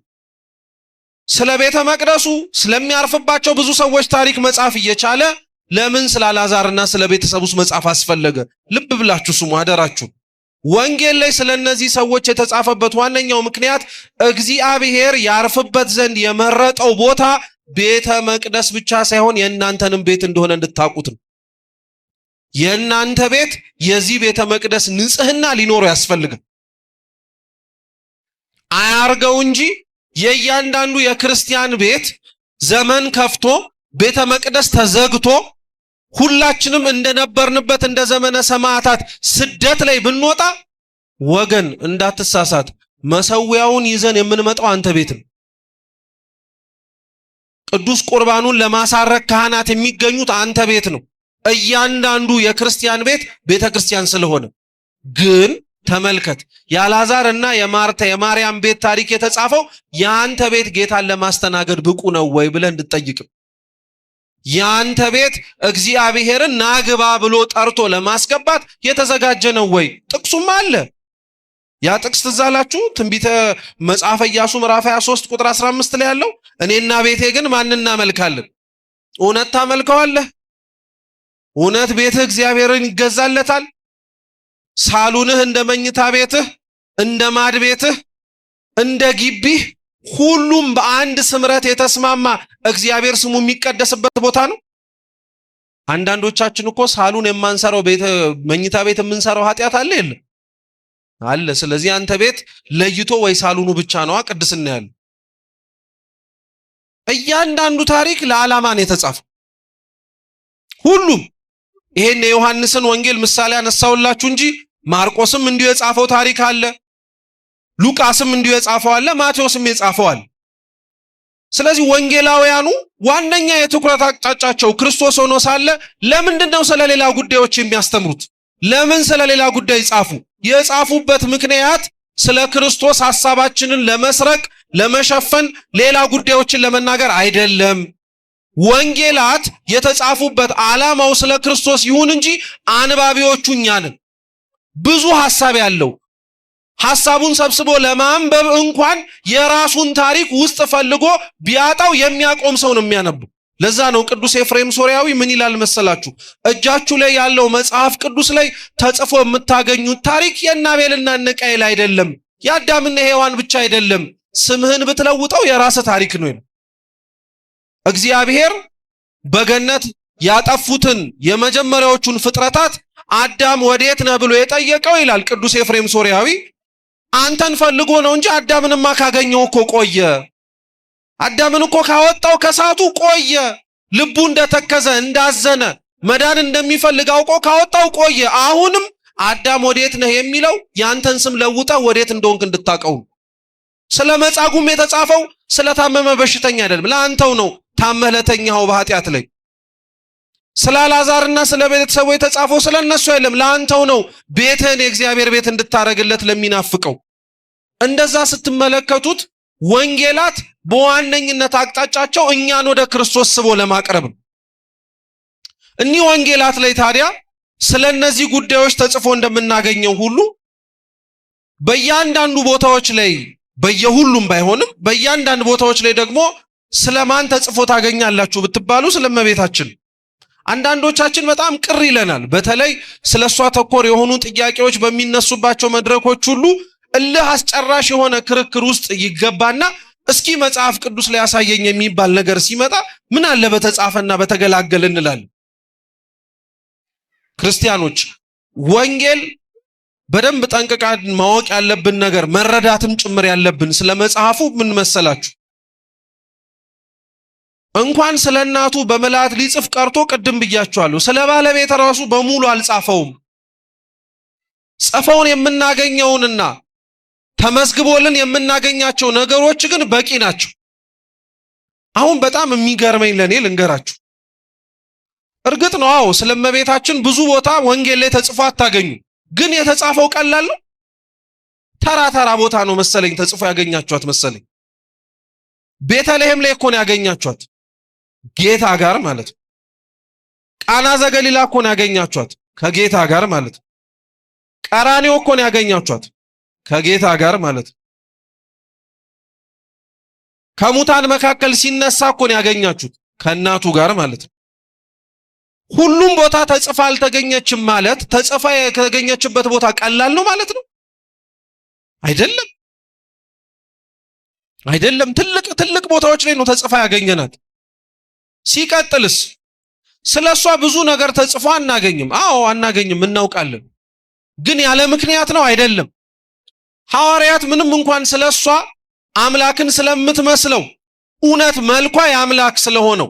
ስለ ቤተ መቅደሱ ስለሚያርፍባቸው ብዙ ሰዎች ታሪክ መጻፍ እየቻለ ለምን ስለ አልዓዛርና ስለ ቤተሰቡስ መጻፍ አስፈለገ? ልብ ብላችሁ ስሙ አደራችሁ። ወንጌል ላይ ስለ እነዚህ ሰዎች የተጻፈበት ዋነኛው ምክንያት እግዚአብሔር ያርፍበት ዘንድ የመረጠው ቦታ ቤተ መቅደስ ብቻ ሳይሆን የእናንተንም ቤት እንደሆነ እንድታውቁት ነው። የእናንተ ቤት የዚህ ቤተ መቅደስ ንጽህና ሊኖረው ያስፈልጋል። አያርገው እንጂ የእያንዳንዱ የክርስቲያን ቤት ዘመን ከፍቶ ቤተ መቅደስ ተዘግቶ ሁላችንም እንደነበርንበት እንደ ዘመነ ሰማዕታት ስደት ላይ ብንወጣ ወገን እንዳትሳሳት፣ መሰዊያውን ይዘን የምንመጣው አንተ ቤት ነው። ቅዱስ ቁርባኑን ለማሳረግ ካህናት የሚገኙት አንተ ቤት ነው። እያንዳንዱ የክርስቲያን ቤት ቤተ ክርስቲያን ስለሆነ ግን ተመልከት፣ የአልዓዛር እና የማርታ የማርያም ቤት ታሪክ የተጻፈው የአንተ ቤት ጌታን ለማስተናገድ ብቁ ነው ወይ ብለህ እንድትጠይቅ። የአንተ ቤት እግዚአብሔርን ናግባ ብሎ ጠርቶ ለማስገባት የተዘጋጀ ነው ወይ? ጥቅሱም አለ። ያ ጥቅስ ትዝ አላችሁ? ትንቢተ መጽሐፈ ኢያሱ ምዕራፍ 23 ቁጥር 15 ላይ ያለው እኔና ቤቴ ግን ማንን እናመልካለን? እውነት ታመልከዋለህ? እውነት ቤትህ እግዚአብሔርን ይገዛለታል? ሳሎንህ እንደ መኝታ ቤትህ፣ እንደ ማድ ቤትህ፣ እንደ ግቢህ ሁሉም በአንድ ስምረት የተስማማ እግዚአብሔር ስሙ የሚቀደስበት ቦታ ነው። አንዳንዶቻችን እኮ ሳሎን የማንሰራው መኝታ ቤት የምንሰራው ኃጢአት አለ የለ አለ። ስለዚህ አንተ ቤት ለይቶ ወይ ሳሎኑ ብቻ ነው ቅድስና ያለ። እያንዳንዱ ታሪክ ለዓላማ ነው የተጻፈው ሁሉም። ይሄን የዮሐንስን ወንጌል ምሳሌ አነሳውላችሁ እንጂ ማርቆስም እንዲሁ የጻፈው ታሪክ አለ፣ ሉቃስም እንዲሁ የጻፈው አለ፣ ማቴዎስም የጻፈው አለ። ስለዚህ ወንጌላውያኑ ዋነኛ የትኩረት አቅጣጫቸው ክርስቶስ ሆኖ ሳለ ለምንድነው ስለሌላ ጉዳዮች የሚያስተምሩት? ለምን ስለሌላ ጉዳይ ጻፉ? የጻፉበት ምክንያት ስለ ክርስቶስ ሐሳባችንን ለመስረቅ ለመሸፈን ሌላ ጉዳዮችን ለመናገር አይደለም። ወንጌላት የተጻፉበት ዓላማው ስለ ክርስቶስ ይሁን እንጂ አንባቢዎቹ እኛ ነን። ብዙ ሐሳብ ያለው ሐሳቡን ሰብስቦ ለማንበብ እንኳን የራሱን ታሪክ ውስጥ ፈልጎ ቢያጣው የሚያቆም ሰው ነው የሚያነበው። ለዛ ነው ቅዱስ ኤፍሬም ሶርያዊ ምን ይላል መሰላችሁ? እጃችሁ ላይ ያለው መጽሐፍ ቅዱስ ላይ ተጽፎ የምታገኙት ታሪክ የአቤልና የቃየል አይደለም፣ የአዳምና ሔዋን ብቻ አይደለም። ስምህን ብትለውጠው የራስ ታሪክ ነው። እግዚአብሔር በገነት ያጠፉትን የመጀመሪያዎቹን ፍጥረታት አዳም ወዴት ነህ ብሎ የጠየቀው ይላል ቅዱስ ኤፍሬም ሶርያዊ አንተን ፈልጎ ነው እንጂ አዳምንማ ካገኘው እኮ ቆየ። አዳምን እኮ ካወጣው ከሳቱ ቆየ። ልቡ እንደተከዘ እንዳዘነ መዳን እንደሚፈልግ አውቆ ካወጣው ቆየ። አሁንም አዳም ወዴት ነህ የሚለው ያንተን ስም ለውጠህ ወዴት እንደሆንክ እንድታቀው። ስለ መጻጉም የተጻፈው ስለታመመ በሽተኛ አይደለም፣ ለአንተው ነው ታመህ ለተኛው በኃጢአት ላይ። ስለ አልዓዛርና ስለ ቤተሰቡ የተጻፈው ስለነሱ አይደለም፣ ለአንተው ነው ቤትህን የእግዚአብሔር ቤት እንድታረግለት ለሚናፍቀው። እንደዛ ስትመለከቱት ወንጌላት በዋነኝነት አቅጣጫቸው እኛን ወደ ክርስቶስ ስቦ ለማቅረብ ነው። እኒህ ወንጌላት ላይ ታዲያ ስለ እነዚህ ጉዳዮች ተጽፎ እንደምናገኘው ሁሉ በእያንዳንዱ ቦታዎች ላይ በየሁሉም ባይሆንም በእያንዳንዱ ቦታዎች ላይ ደግሞ ስለማን ተጽፎ ታገኛላችሁ ብትባሉ ስለእመቤታችን። አንዳንዶቻችን በጣም ቅር ይለናል። በተለይ ስለሷ ተኮር የሆኑ ጥያቄዎች በሚነሱባቸው መድረኮች ሁሉ እልህ አስጨራሽ የሆነ ክርክር ውስጥ ይገባና እስኪ መጽሐፍ ቅዱስ ላይ ያሳየኝ የሚባል ነገር ሲመጣ ምን አለ በተጻፈና በተገላገለ እንላለን። ክርስቲያኖች ወንጌል በደንብ ጠንቅቀን ማወቅ ያለብን ነገር መረዳትም ጭምር ያለብን ስለ መጽሐፉ ምን መሰላችሁ? እንኳን ስለ እናቱ በመላት ሊጽፍ ቀርቶ ቅድም ብያችኋለሁ፣ ስለ ባለቤት ራሱ በሙሉ አልጻፈውም። ጽፈውን የምናገኘውንና ተመስግቦልን የምናገኛቸው ነገሮች ግን በቂ ናቸው። አሁን በጣም የሚገርመኝ ለኔ ልንገራችሁ። እርግጥ ነው አዎ ስለ እመቤታችን ብዙ ቦታ ወንጌል ላይ ተጽፎ አታገኙ። ግን የተጻፈው ቀላል ነው። ተራ ቦታ ነው መሰለኝ ተጽፎ ያገኛችኋት መሰለኝ። ቤተልሔም ላይ እኮ ነው ያገኛችኋት ጌታ ጋር ማለት ነው። ቃና ዘገሊላ እኮ ነው ያገኛችኋት ከጌታ ጋር ማለት ነው። ቀራንዮ እኮ ነው ያገኛችኋት ከጌታ ጋር ማለት ነው። ከሙታን መካከል ሲነሳ እኮ ነው ያገኛችሁት ከእናቱ ጋር ማለት ነው። ሁሉም ቦታ ተጽፋ አልተገኘችም ማለት ተጽፋ የተገኘችበት ቦታ ቀላል ነው ማለት ነው? አይደለም አይደለም። ትልቅ ቦታዎች ላይ ነው ተጽፋ ያገኘናት። ሲቀጥልስ ስለሷ ብዙ ነገር ተጽፎ አናገኝም? አዎ አናገኝም፣ እናውቃለን። ግን ያለ ምክንያት ነው አይደለም። ሐዋርያት ምንም እንኳን ስለሷ አምላክን ስለምትመስለው እውነት መልኳ የአምላክ ስለሆነው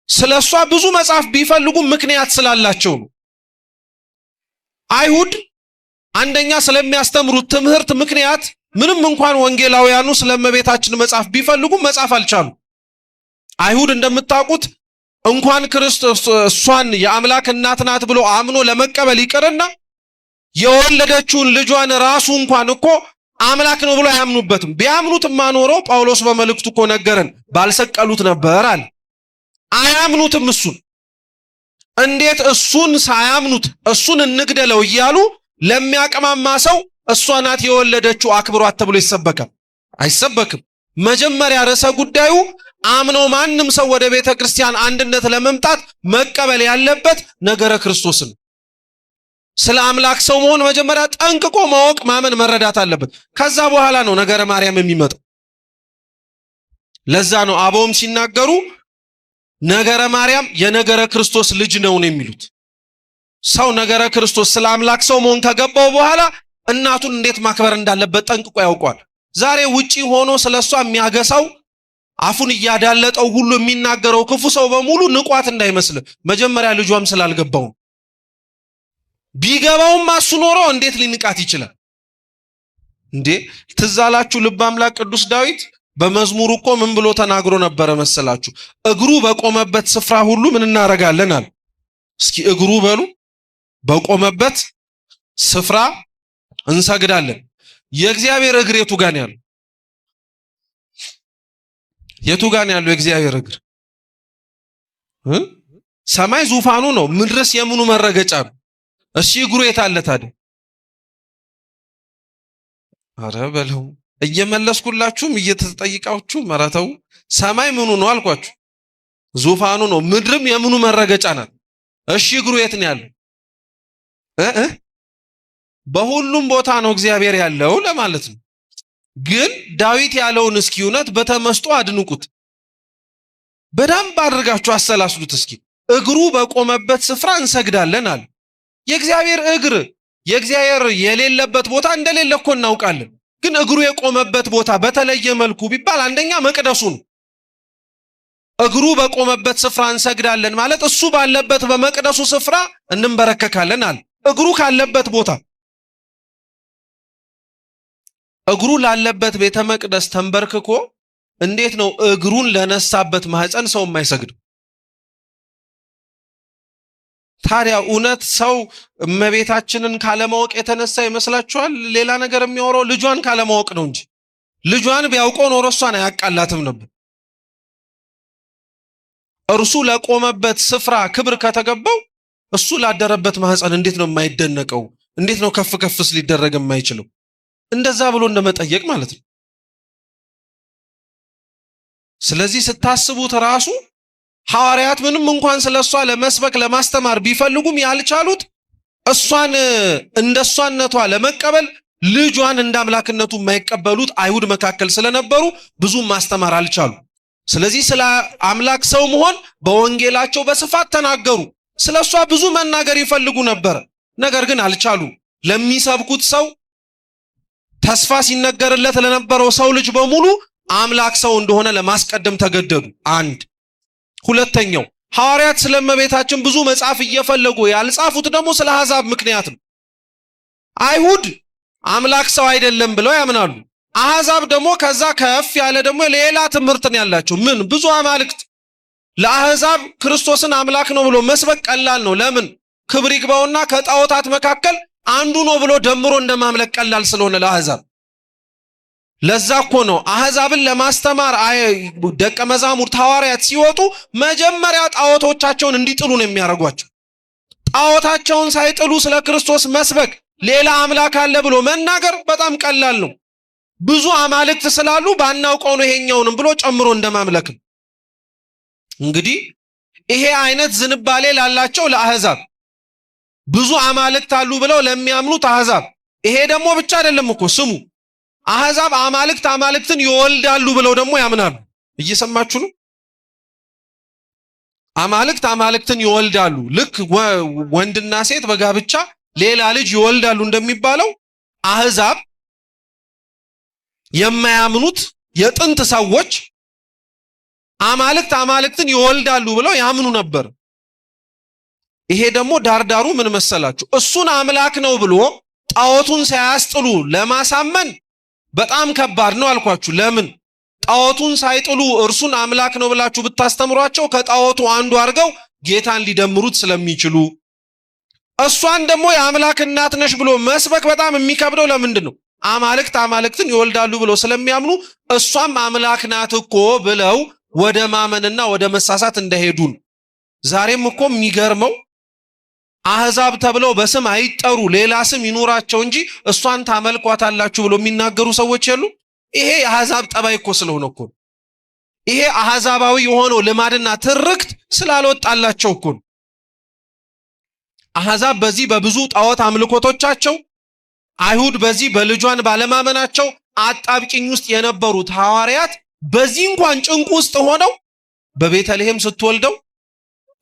ስለሷ ብዙ መጽሐፍ ቢፈልጉ ምክንያት ስላላቸው ነው። አይሁድ አንደኛ ስለሚያስተምሩት ትምህርት ምክንያት ምንም እንኳን ወንጌላውያኑ ስለእመቤታችን መጽሐፍ ቢፈልጉ መጽሐፍ አልቻሉ። አይሁድ እንደምታውቁት እንኳን ክርስቶስ እሷን የአምላክ እናት ናት ብሎ አምኖ ለመቀበል ይቅርና የወለደችውን ልጇን ራሱ እንኳን እኮ አምላክ ነው ብሎ አያምኑበትም። ቢያምኑትማ ኖሮ ጳውሎስ በመልእክቱ እኮ ነገረን፣ ባልሰቀሉት ነበር አለ። አያምኑትም። እሱን እንዴት እሱን ሳያምኑት እሱን እንግደለው እያሉ ለሚያቀማማ ሰው እሷ ናት የወለደችው አክብሯት ተብሎ ይሰበካል? አይሰበክም። መጀመሪያ ርዕሰ ጉዳዩ አምኖ ማንም ሰው ወደ ቤተ ክርስቲያን አንድነት ለመምጣት መቀበል ያለበት ነገረ ክርስቶስን። ስለ አምላክ ሰው መሆን መጀመሪያ ጠንቅቆ ማወቅ፣ ማመን፣ መረዳት አለበት። ከዛ በኋላ ነው ነገረ ማርያም የሚመጣው። ለዛ ነው አበውም ሲናገሩ ነገረ ማርያም የነገረ ክርስቶስ ልጅ ነው የሚሉት። ሰው ነገረ ክርስቶስ ስለ አምላክ ሰው መሆን ከገባው በኋላ እናቱን እንዴት ማክበር እንዳለበት ጠንቅቆ ያውቋል። ዛሬ ውጪ ሆኖ ስለሷ የሚያገሳው አፉን እያዳለጠው ሁሉ የሚናገረው ክፉ ሰው በሙሉ ንቋት እንዳይመስል፣ መጀመሪያ ልጇም ስላልገባው። ቢገባውም እሱ ኖሮ እንዴት ሊንቃት ይችላል እንዴ? ትዝ አላችሁ ልበ አምላክ ቅዱስ ዳዊት በመዝሙሩ እኮ ምን ብሎ ተናግሮ ነበረ መሰላችሁ? እግሩ በቆመበት ስፍራ ሁሉ ምን እናረጋለን አለ። እስኪ እግሩ በሉ። በቆመበት ስፍራ እንሰግዳለን። የእግዚአብሔር እግር የቱ ጋር ነው ያለው? የቱ ጋር ነው ያለው የእግዚአብሔር እግር? ሰማይ ዙፋኑ ነው፣ ምድርስ የምኑ መረገጫ ነው? እሺ እግሩ የት አለ ታዲያ? አረ በለው እየመለስኩላችሁም እየተጠይቃችሁ መራተው ሰማይ ምኑ ነው አልኳችሁ? ዙፋኑ ነው። ምድርም የምኑ መረገጫ ናት። እሺ እግሩ የት ነው ያለው? በሁሉም ቦታ ነው እግዚአብሔር ያለው ለማለት ነው። ግን ዳዊት ያለውን እስኪ እውነት በተመስጦ አድንቁት፣ በደንብ አድርጋችሁ አሰላስሉት እስኪ። እግሩ በቆመበት ስፍራ እንሰግዳለን አለ። የእግዚአብሔር እግር የእግዚአብሔር የሌለበት ቦታ እንደሌለ እኮ እናውቃለን። ግን እግሩ የቆመበት ቦታ በተለየ መልኩ ቢባል አንደኛ መቅደሱ ነው። እግሩ በቆመበት ስፍራ እንሰግዳለን ማለት እሱ ባለበት በመቅደሱ ስፍራ እንንበረከካለን አለ። እግሩ ካለበት ቦታ እግሩ ላለበት ቤተ መቅደስ ተንበርክኮ እንዴት ነው እግሩን ለነሳበት ማህፀን ሰው የማይሰግደው? ታዲያ እውነት ሰው እመቤታችንን ካለማወቅ የተነሳ ይመስላችኋል ሌላ ነገር የሚያወራው? ልጇን ካለማወቅ ነው እንጂ ልጇን ቢያውቀው ኖሮ እሷን አያቃላትም ነበር። እርሱ ለቆመበት ስፍራ ክብር ከተገባው እሱ ላደረበት ማህፀን እንዴት ነው የማይደነቀው? እንዴት ነው ከፍ ከፍስ ሊደረግ የማይችለው? እንደዛ ብሎ እንደመጠየቅ ማለት ነው። ስለዚህ ስታስቡት ራሱ ሐዋርያት ምንም እንኳን ስለሷ ለመስበክ ለማስተማር ቢፈልጉም ያልቻሉት እሷን እንደሷነቷ ለመቀበል ልጇን እንዳምላክነቱ የማይቀበሉት አይሁድ መካከል ስለነበሩ ብዙም ማስተማር አልቻሉ። ስለዚህ ስለ አምላክ ሰው መሆን በወንጌላቸው በስፋት ተናገሩ። ስለሷ ብዙ መናገር ይፈልጉ ነበር፣ ነገር ግን አልቻሉ። ለሚሰብኩት ሰው ተስፋ ሲነገርለት ለነበረው ሰው ልጅ በሙሉ አምላክ ሰው እንደሆነ ለማስቀደም ተገደዱ። አንድ ሁለተኛው ሐዋርያት ስለ እመቤታችን ብዙ መጽሐፍ እየፈለጉ ያልጻፉት ደግሞ ስለ አሕዛብ ምክንያት ነው። አይሁድ አምላክ ሰው አይደለም ብለው ያምናሉ። አሕዛብ ደግሞ ከዛ ከፍ ያለ ደግሞ ሌላ ትምህርት ነው ያላቸው። ምን ብዙ አማልክት። ለአሕዛብ ክርስቶስን አምላክ ነው ብሎ መስበክ ቀላል ነው። ለምን? ክብር ይግባውና ከጣዖታት መካከል አንዱ ነው ብሎ ደምሮ እንደማምለክ ቀላል ስለሆነ ለአሕዛብ። ለዛ እኮ ነው አሕዛብን ለማስተማር ደቀ መዛሙርት ሐዋርያት ሲወጡ መጀመሪያ ጣዖቶቻቸውን እንዲጥሉ ነው የሚያደርጓቸው። ጣዖታቸውን ሳይጥሉ ስለ ክርስቶስ መስበክ፣ ሌላ አምላክ አለ ብሎ መናገር በጣም ቀላል ነው። ብዙ አማልክት ስላሉ ባናውቀው ነው ይሄኛውንም ብሎ ጨምሮ እንደማምለክ። እንግዲህ ይሄ አይነት ዝንባሌ ላላቸው ለአሕዛብ፣ ብዙ አማልክት አሉ ብለው ለሚያምኑት አሕዛብ፣ ይሄ ደግሞ ብቻ አይደለም እኮ ስሙ፣ አሕዛብ አማልክትን ይወልዳሉ ብለው ደግሞ ያምናሉ። እየሰማችሁ ነው? አማልክትን ይወልዳሉ። ልክ ወንድና ሴት በጋብቻ ሌላ ልጅ ይወልዳሉ እንደሚባለው አሕዛብ የማያምኑት የጥንት ሰዎች አማልክትን ይወልዳሉ ብለው ያምኑ ነበር። ይሄ ደግሞ ዳርዳሩ ምን መሰላችሁ? እሱን አምላክ ነው ብሎ ጣዖቱን ሳያስጥሉ ለማሳመን በጣም ከባድ ነው አልኳችሁ። ለምን? ጣዖቱን ሳይጥሉ እርሱን አምላክ ነው ብላችሁ ብታስተምሯቸው ከጣዖቱ አንዱ አድርገው ጌታን ሊደምሩት ስለሚችሉ፣ እሷን ደግሞ የአምላክ እናት ነሽ ብሎ መስበክ በጣም የሚከብደው ለምንድን ነው? አማልክትን ይወልዳሉ ብለው ስለሚያምኑ እሷም አምላክ ናት እኮ ብለው ወደ ማመንና ወደ መሳሳት እንደሄዱን። ዛሬም እኮ የሚገርመው አሕዛብ ተብለው በስም አይጠሩ ሌላ ስም ይኖራቸው እንጂ እሷን ታመልኳታላችሁ ብሎ የሚናገሩ ሰዎች የሉ። ይሄ የአሕዛብ ጠባይ እኮ ስለሆነ እኮ፣ ይሄ አሕዛባዊ የሆነው ልማድና ትርክት ስላልወጣላቸው እኮ። አሕዛብ በዚህ በብዙ ጣዖት አምልኮቶቻቸው፣ አይሁድ በዚህ በልጇን ባለማመናቸው አጣብቂኝ ውስጥ የነበሩት ሐዋርያት በዚህ እንኳን ጭንቅ ውስጥ ሆነው በቤተልሔም ስትወልደው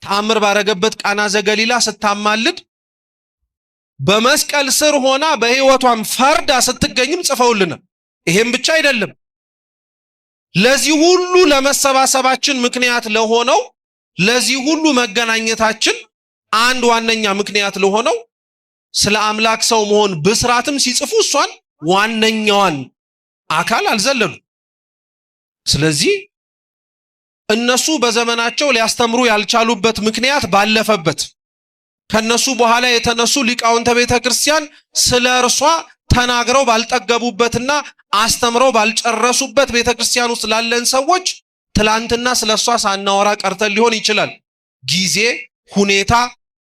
ተአምር ባረገበት ቃና ዘገሊላ ስታማልድ በመስቀል ስር ሆና በሕይወቷም ፈርዳ ስትገኝም ጽፈውልናል። ይሄም ብቻ አይደለም፣ ለዚህ ሁሉ ለመሰባሰባችን ምክንያት ለሆነው፣ ለዚህ ሁሉ መገናኘታችን አንድ ዋነኛ ምክንያት ለሆነው ስለ አምላክ ሰው መሆን ብስራትም ሲጽፉ እሷን ዋነኛዋን አካል አልዘለሉ። ስለዚህ እነሱ በዘመናቸው ሊያስተምሩ ያልቻሉበት ምክንያት ባለፈበት፣ ከነሱ በኋላ የተነሱ ሊቃውንተ ቤተ ክርስቲያን ስለ እርሷ ተናግረው ባልጠገቡበትና አስተምረው ባልጨረሱበት ቤተ ክርስቲያን ውስጥ ላለን ሰዎች ትላንትና ስለሷ ሳናወራ ቀርተን ሊሆን ይችላል። ጊዜ፣ ሁኔታ፣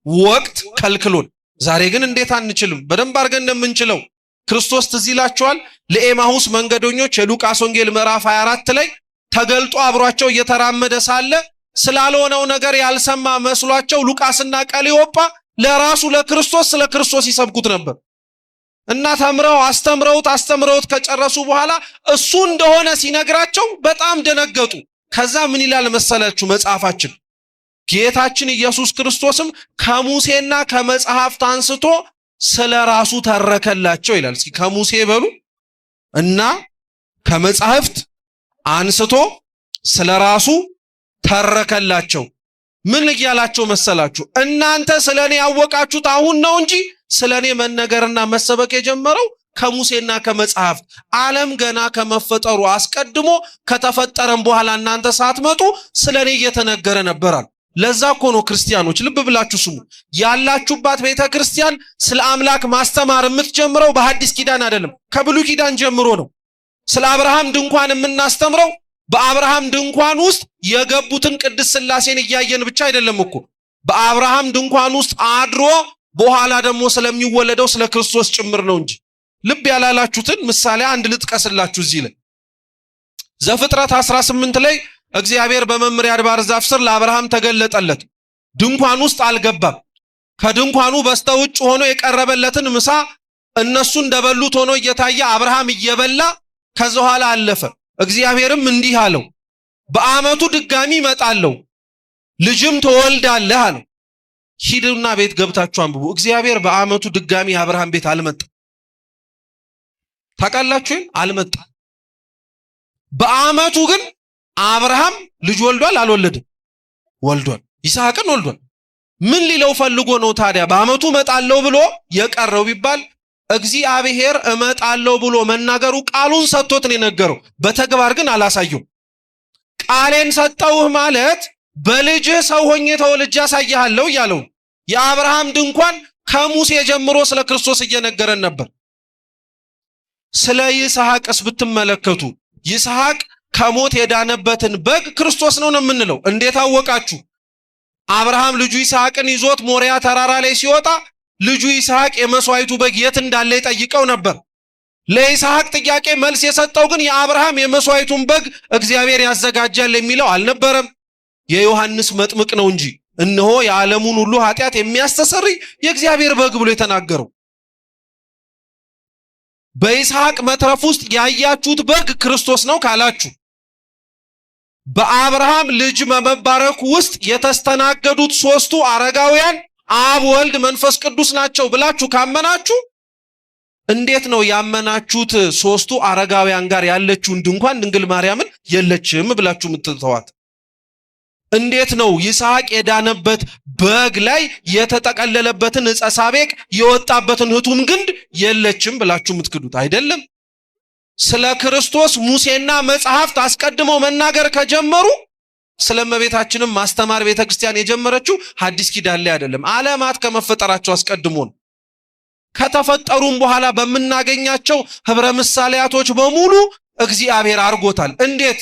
ወቅት ከልክሎን። ዛሬ ግን እንዴት አንችልም? በደንብ አድርገን እንደምንችለው ክርስቶስ ትዝ ይላችኋል። ለኤማሁስ መንገደኞች የሉቃስ ወንጌል ምዕራፍ 24 ላይ ተገልጦ አብሯቸው እየተራመደ ሳለ ስላልሆነው ነገር ያልሰማ መስሏቸው ሉቃስና ቀሊዮጳ ለራሱ ለክርስቶስ ስለ ክርስቶስ ይሰብኩት ነበር እና ተምረው አስተምረውት ከጨረሱ በኋላ እሱ እንደሆነ ሲነግራቸው በጣም ደነገጡ። ከዛ ምን ይላል መሰላችሁ መጽሐፋችን? ጌታችን ኢየሱስ ክርስቶስም ከሙሴና ከመጽሐፍት አንስቶ ስለ ራሱ ተረከላቸው ይላል። እስኪ ከሙሴ በሉ እና ከመጽሐፍት አንስቶ ስለ ራሱ ተረከላቸው። ምን እያላቸው መሰላችሁ? እናንተ ስለኔ ያወቃችሁት አሁን ነው እንጂ ስለኔ መነገርና መሰበክ የጀመረው ከሙሴና ከመጽሐፍት ዓለም ገና ከመፈጠሩ አስቀድሞ ከተፈጠረም በኋላ እናንተ ሳትመጡ ስለኔ እየተነገረ ነበራል። ለዛ እኮ ነው ክርስቲያኖች ልብ ብላችሁ ስሙ፣ ያላችሁባት ቤተ ክርስቲያን ስለ አምላክ ማስተማር የምትጀምረው በሐዲስ ኪዳን አይደለም፣ ከብሉይ ኪዳን ጀምሮ ነው። ስለ አብርሃም ድንኳን የምናስተምረው በአብርሃም ድንኳን ውስጥ የገቡትን ቅድስት ሥላሴን እያየን ብቻ አይደለም እኮ፣ በአብርሃም ድንኳን ውስጥ አድሮ በኋላ ደግሞ ስለሚወለደው ስለ ክርስቶስ ጭምር ነው እንጂ። ልብ ያላላችሁትን ምሳሌ አንድ ልጥቀስላችሁ እዚህ ላይ ዘፍጥረት 18 ላይ እግዚአብሔር በመምሪያ አድባር ዛፍ ስር ለአብርሃም ተገለጠለት። ድንኳን ውስጥ አልገባም። ከድንኳኑ በስተውጭ ሆኖ የቀረበለትን ምሳ እነሱ እንደበሉት ሆኖ እየታየ አብርሃም እየበላ ከዛ ኋላ አለፈ። እግዚአብሔርም እንዲህ አለው፣ በዓመቱ ድጋሚ እመጣለሁ ልጅም ትወልዳለህ አለው። ሂዱና ቤት ገብታችሁ አንብቡ። እግዚአብሔር በዓመቱ ድጋሚ አብርሃም ቤት አልመጣም። ታውቃላችሁ? አልመጣም። በዓመቱ ግን አብርሃም ልጅ ወልዷል አልወለድም? ወልዷል። ይስሐቅን ወልዷል። ምን ሊለው ፈልጎ ነው ታዲያ በዓመቱ እመጣለሁ ብሎ የቀረው ቢባል? እግዚአብሔር እመጣለሁ ብሎ መናገሩ ቃሉን ሰጥቶት ነው የነገረው። በተግባር ግን አላሳየው። ቃሌን ሰጠውህ ማለት በልጅህ ሰው ሆኜ ተወልጄ አሳይሃለሁ እያለው። የአብርሃም ድንኳን ከሙሴ ጀምሮ ስለ ክርስቶስ እየነገረን ነበር። ስለ ይስሐቅስ ብትመለከቱ ይስሐቅ ከሞት የዳነበትን በግ ክርስቶስ ነው የምንለው። እንዴት አወቃችሁ? አብርሃም ልጁ ይስሐቅን ይዞት ሞሪያ ተራራ ላይ ሲወጣ ልጁ ይስሐቅ የመስዋዕቱ በግ የት እንዳለ ይጠይቀው ነበር። ለይስሐቅ ጥያቄ መልስ የሰጠው ግን የአብርሃም የመስዋዕቱን በግ እግዚአብሔር ያዘጋጃል የሚለው አልነበረም፣ የዮሐንስ መጥምቅ ነው እንጂ እነሆ የዓለሙን ሁሉ ኃጢአት የሚያስተሰርይ የእግዚአብሔር በግ ብሎ የተናገረው። በይስሐቅ መትረፍ ውስጥ ያያችሁት በግ ክርስቶስ ነው ካላችሁ፣ በአብርሃም ልጅ መባረክ ውስጥ የተስተናገዱት ሶስቱ አረጋውያን አብ፣ ወልድ፣ መንፈስ ቅዱስ ናቸው ብላችሁ ካመናችሁ እንዴት ነው ያመናችሁት ሶስቱ አረጋውያን ጋር ያለችውን ድንኳን ድንግል ማርያምን የለችም ብላችሁ የምትተዋት? እንዴት ነው ይስሐቅ የዳነበት በግ ላይ የተጠቀለለበትን ዕፀ ሳቤቅ የወጣበትን ሕቱም ግንድ የለችም ብላችሁ የምትክዱት? አይደለም። ስለ ክርስቶስ ሙሴና መጽሐፍት አስቀድመው መናገር ከጀመሩ ስለ እመቤታችንም ማስተማር ቤተክርስቲያን የጀመረችው ሐዲስ ኪዳን ላይ አይደለም፣ ዓለማት ከመፈጠራቸው አስቀድሞ ነው። ከተፈጠሩም በኋላ በምናገኛቸው ህብረ ምሳሌያቶች በሙሉ እግዚአብሔር አርጎታል። እንዴት?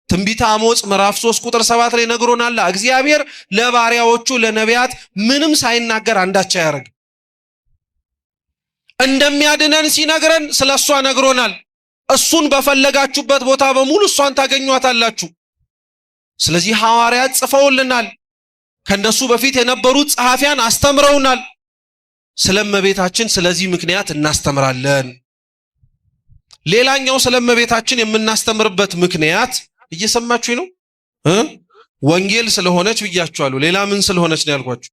ትንቢተ አሞጽ ምዕራፍ 3 ቁጥር 7 ላይ ነግሮናል። እግዚአብሔር ለባሪያዎቹ ለነቢያት ምንም ሳይናገር አንዳች አያደርግ። እንደሚያድነን ሲነግረን ስለሷ ነግሮናል። እሱን በፈለጋችሁበት ቦታ በሙሉ እሷን ታገኟታላችሁ። ስለዚህ ሐዋርያት ጽፈውልናል። ከነሱ በፊት የነበሩት ጸሐፊያን አስተምረውናል። ስለ እመቤታችን ስለዚህ ምክንያት እናስተምራለን። ሌላኛው ስለ እመቤታችን የምናስተምርበት ምክንያት እየሰማችሁ ነው? ወንጌል ስለሆነች ብያችኋለሁ። ሌላ ምን ስለሆነች ነው ያልኳችሁ?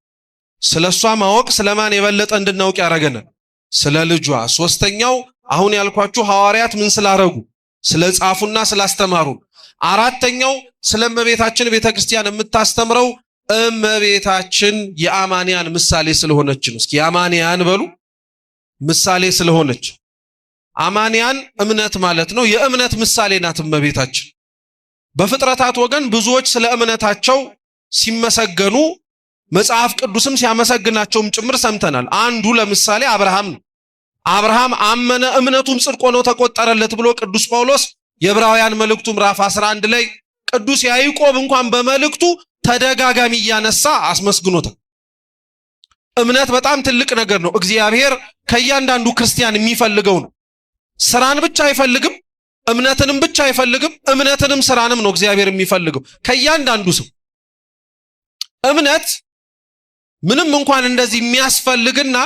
ስለሷ ማወቅ ስለማን የበለጠ እንድናውቅ ያደረገናል? ስለ ልጇ። ሶስተኛው አሁን ያልኳችሁ ሐዋርያት ምን ስላረጉ? ስለ ጻፉና ስላስተማሩ። አራተኛው ስለ እመቤታችን ቤተክርስቲያን የምታስተምረው እመቤታችን የአማንያን ምሳሌ ስለሆነች ነው። እስኪ የአማንያን በሉ። ምሳሌ ስለሆነች። አማንያን እምነት ማለት ነው። የእምነት ምሳሌ ናት እመቤታችን። በፍጥረታት ወገን ብዙዎች ስለ እምነታቸው ሲመሰገኑ መጽሐፍ ቅዱስም ሲያመሰግናቸውም ጭምር ሰምተናል። አንዱ ለምሳሌ አብርሃም ነው። አብርሃም አመነ እምነቱም ጽድቅ ሆኖ ተቆጠረለት ብሎ ቅዱስ ጳውሎስ የዕብራውያን መልእክቱ ምዕራፍ 11 ላይ ቅዱስ ያዕቆብ እንኳን በመልእክቱ ተደጋጋሚ እያነሳ አስመስግኖታል። እምነት በጣም ትልቅ ነገር ነው። እግዚአብሔር ከእያንዳንዱ ክርስቲያን የሚፈልገው ነው። ስራን ብቻ አይፈልግም፣ እምነትንም ብቻ አይፈልግም። እምነትንም ስራንም ነው እግዚአብሔር የሚፈልገው ከእያንዳንዱ ሰው። እምነት ምንም እንኳን እንደዚህ የሚያስፈልግና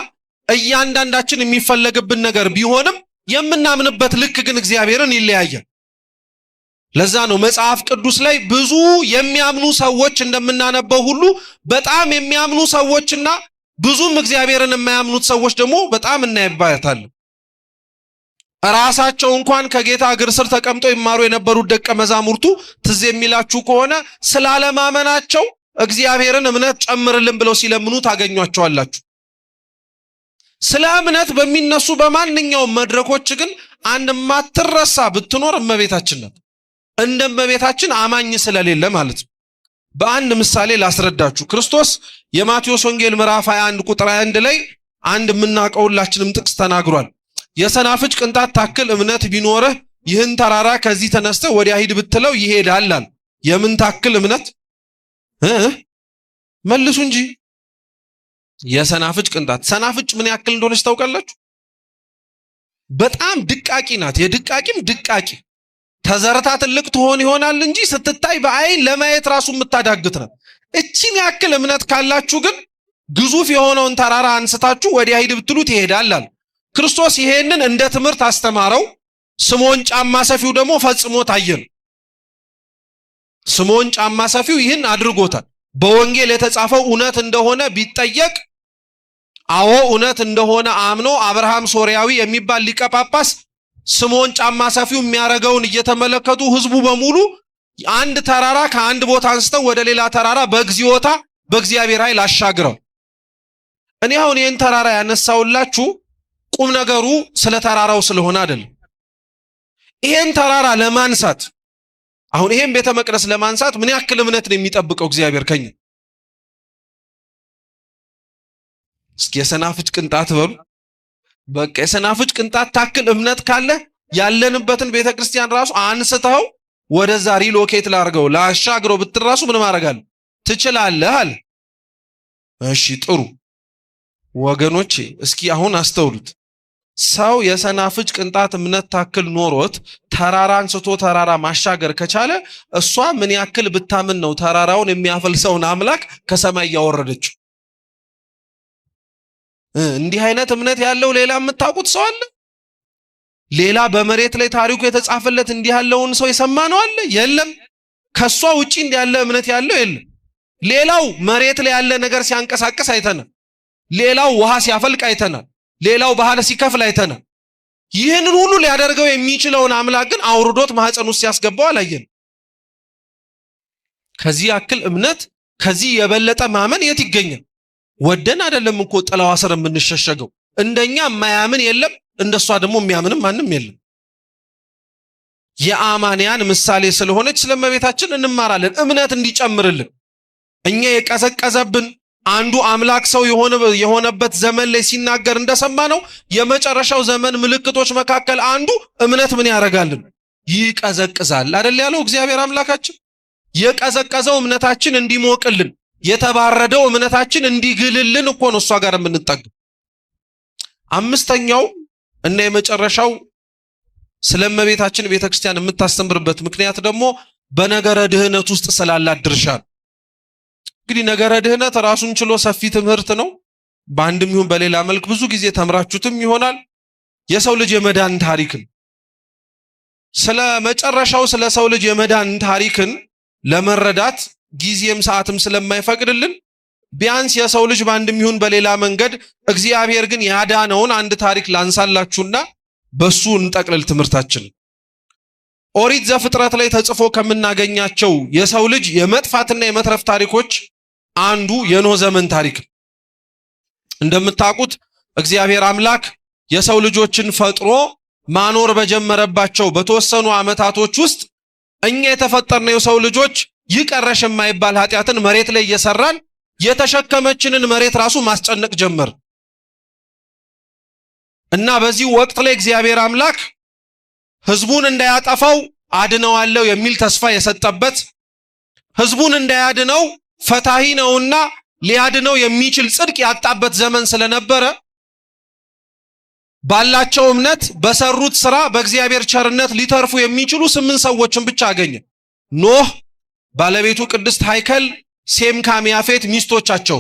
እያንዳንዳችን የሚፈለግብን ነገር ቢሆንም የምናምንበት ልክ ግን እግዚአብሔርን ይለያያል። ለዛ ነው መጽሐፍ ቅዱስ ላይ ብዙ የሚያምኑ ሰዎች እንደምናነበው ሁሉ በጣም የሚያምኑ ሰዎችና ብዙም እግዚአብሔርን የማያምኑት ሰዎች ደግሞ በጣም እናይባታለን። ራሳቸው እንኳን ከጌታ እግር ስር ተቀምጠው ይማሩ የነበሩት ደቀ መዛሙርቱ ትዝ የሚላችሁ ከሆነ ስላለማመናቸው እግዚአብሔርን እምነት ጨምርልን ብለው ሲለምኑ ታገኟቸዋላችሁ። ስለ እምነት በሚነሱ በማንኛውም መድረኮች ግን አንድ ማትረሳ ብትኖር እመቤታችን ናት። እንደ እመቤታችን አማኝ ስለሌለ ማለት ነው። በአንድ ምሳሌ ላስረዳችሁ። ክርስቶስ የማቴዎስ ወንጌል ምዕራፍ 21 ቁጥር 21 ላይ አንድ የምናውቀው ሁላችንም ጥቅስ ተናግሯል። የሰናፍጭ ቅንጣት ታክል እምነት ቢኖርህ ይህን ተራራ ከዚህ ተነስተህ ወዲያ ሂድ ብትለው ይሄዳል አለ። የምን ታክል እምነት? መልሱ እንጂ። የሰናፍጭ ቅንጣት። ሰናፍጭ ምን ያክል እንደሆነች ታውቃላችሁ? በጣም ድቃቂ ናት። የድቃቂም ድቃቂ። ተዘርታ ትልቅ ትሆን ይሆናል እንጂ ስትታይ በአይን ለማየት ራሱ የምታዳግት ናት። እቺን ያክል እምነት ካላችሁ ግን ግዙፍ የሆነውን ተራራ አንስታችሁ ወዲያ ሂድ ብትሉት ይሄዳል አለ። ክርስቶስ ይሄንን እንደ ትምህርት አስተማረው። ስምዖን ጫማ ሰፊው ደግሞ ፈጽሞ ታየን። ስምዖን ጫማ ሰፊው ይህን አድርጎታል። በወንጌል የተጻፈው እውነት እንደሆነ ቢጠየቅ አዎ እውነት እንደሆነ አምኖ አብርሃም ሶርያዊ የሚባል ሊቀ ጳጳስ ስምዖን ጫማ ሰፊው የሚያረገውን እየተመለከቱ ህዝቡ በሙሉ አንድ ተራራ ከአንድ ቦታ አንስተው ወደ ሌላ ተራራ በእግዚኦታ በእግዚአብሔር ኃይል አሻግረው። እኔ አሁን ይህን ተራራ ያነሳውላችሁ ቁም ነገሩ ስለ ተራራው ስለሆነ አይደለም። ይሄን ተራራ ለማንሳት አሁን ይሄን ቤተ መቅደስ ለማንሳት ምን ያክል እምነት ነው የሚጠብቀው እግዚአብሔር ከኛ? እስኪ የሰናፍጭ ቅንጣት በሉ። በቃ የሰናፍጭ ቅንጣት ታክል እምነት ካለ ያለንበትን ቤተክርስቲያን ራሱ አንስተው ወደዛ ሪሎኬት ላርገው ላሻግረው ብትራሱ ምን ማረጋል ትችላለህ አለ። እሺ ጥሩ ወገኖቼ እስኪ አሁን አስተውሉት። ሰው የሰናፍጭ ቅንጣት እምነት ታክል ኖሮት ተራራን ስቶ ተራራ ማሻገር ከቻለ እሷ ምን ያክል ብታምን ነው ተራራውን የሚያፈልሰውን አምላክ ከሰማይ ያወረደችው? እንዲህ አይነት እምነት ያለው ሌላ የምታውቁት ሰው አለ? ሌላ በመሬት ላይ ታሪኩ የተጻፈለት እንዲህ ያለውን ሰው የሰማ ነው አለ? የለም። ከሷ ውጪ እንዲህ ያለ እምነት ያለው የለም። ሌላው መሬት ላይ ያለ ነገር ሲያንቀሳቅስ አይተናል። ሌላው ውሃ ሲያፈልቅ አይተናል። ሌላው ባህር ሲከፍል አይተናል። ይህንን ሁሉ ሊያደርገው የሚችለውን አምላክ ግን አውርዶት ማህፀን ውስጥ ሲያስገባው አላየን። ከዚህ ያክል እምነት ከዚህ የበለጠ ማመን የት ይገኛል? ወደን አይደለም እኮ ጥላዋ ስር የምንሸሸገው። እንደኛ የማያምን የለም፣ እንደሷ ደግሞ የሚያምንም ማንም የለም። የአማንያን ምሳሌ ስለሆነች ስለመቤታችን እንማራለን እምነት እንዲጨምርልን። እኛ የቀዘቀዘብን አንዱ አምላክ ሰው የሆነበት ዘመን ላይ ሲናገር እንደሰማነው የመጨረሻው ዘመን ምልክቶች መካከል አንዱ እምነት ምን ያደርጋልን? ይቀዘቅዛል አይደል ያለው እግዚአብሔር አምላካችን። የቀዘቀዘው እምነታችን እንዲሞቅልን፣ የተባረደው እምነታችን እንዲግልልን እኮ ነው እሷ ጋር የምንጠጋው። አምስተኛው እና የመጨረሻው ስለመቤታችን ቤተክርስቲያን የምታስተምርበት ምክንያት ደግሞ በነገረ ድህነት ውስጥ ስላላት ድርሻ ነው። እንግዲህ ነገረ ድህነት ራሱን ችሎ ሰፊ ትምህርት ነው። በአንድም ይሁን በሌላ መልክ ብዙ ጊዜ ተምራችሁትም ይሆናል። የሰው ልጅ የመዳን ታሪክን ስለ መጨረሻው ስለ ሰው ልጅ የመዳን ታሪክን ለመረዳት ጊዜም ሰዓትም ስለማይፈቅድልን ቢያንስ የሰው ልጅ በአንድም ይሁን በሌላ መንገድ እግዚአብሔር ግን ያዳነውን አንድ ታሪክ ላንሳላችሁና በሱ እንጠቅልል ትምህርታችን። ኦሪት ዘፍጥረት ላይ ተጽፎ ከምናገኛቸው የሰው ልጅ የመጥፋትና የመትረፍ ታሪኮች አንዱ የኖህ ዘመን ታሪክ። እንደምታውቁት እግዚአብሔር አምላክ የሰው ልጆችን ፈጥሮ ማኖር በጀመረባቸው በተወሰኑ ዓመታቶች ውስጥ እኛ የተፈጠርነው የሰው ልጆች ይቀረሽ የማይባል ኃጢአትን መሬት ላይ እየሰራን የተሸከመችንን መሬት ራሱ ማስጨነቅ ጀመር እና በዚህ ወቅት ላይ እግዚአብሔር አምላክ ህዝቡን እንዳያጠፋው አድነዋለሁ የሚል ተስፋ የሰጠበት፣ ህዝቡን እንዳያድነው ፈታሂ ነውና ሊያድነው የሚችል ጽድቅ ያጣበት ዘመን ስለነበረ ባላቸው እምነት በሰሩት ሥራ በእግዚአብሔር ቸርነት ሊተርፉ የሚችሉ 8 ሰዎችን ብቻ አገኘ። ኖህ፣ ባለቤቱ ቅድስት ሃይከል፣ ሴም፣ ካም፣ ያፌት ሚስቶቻቸው።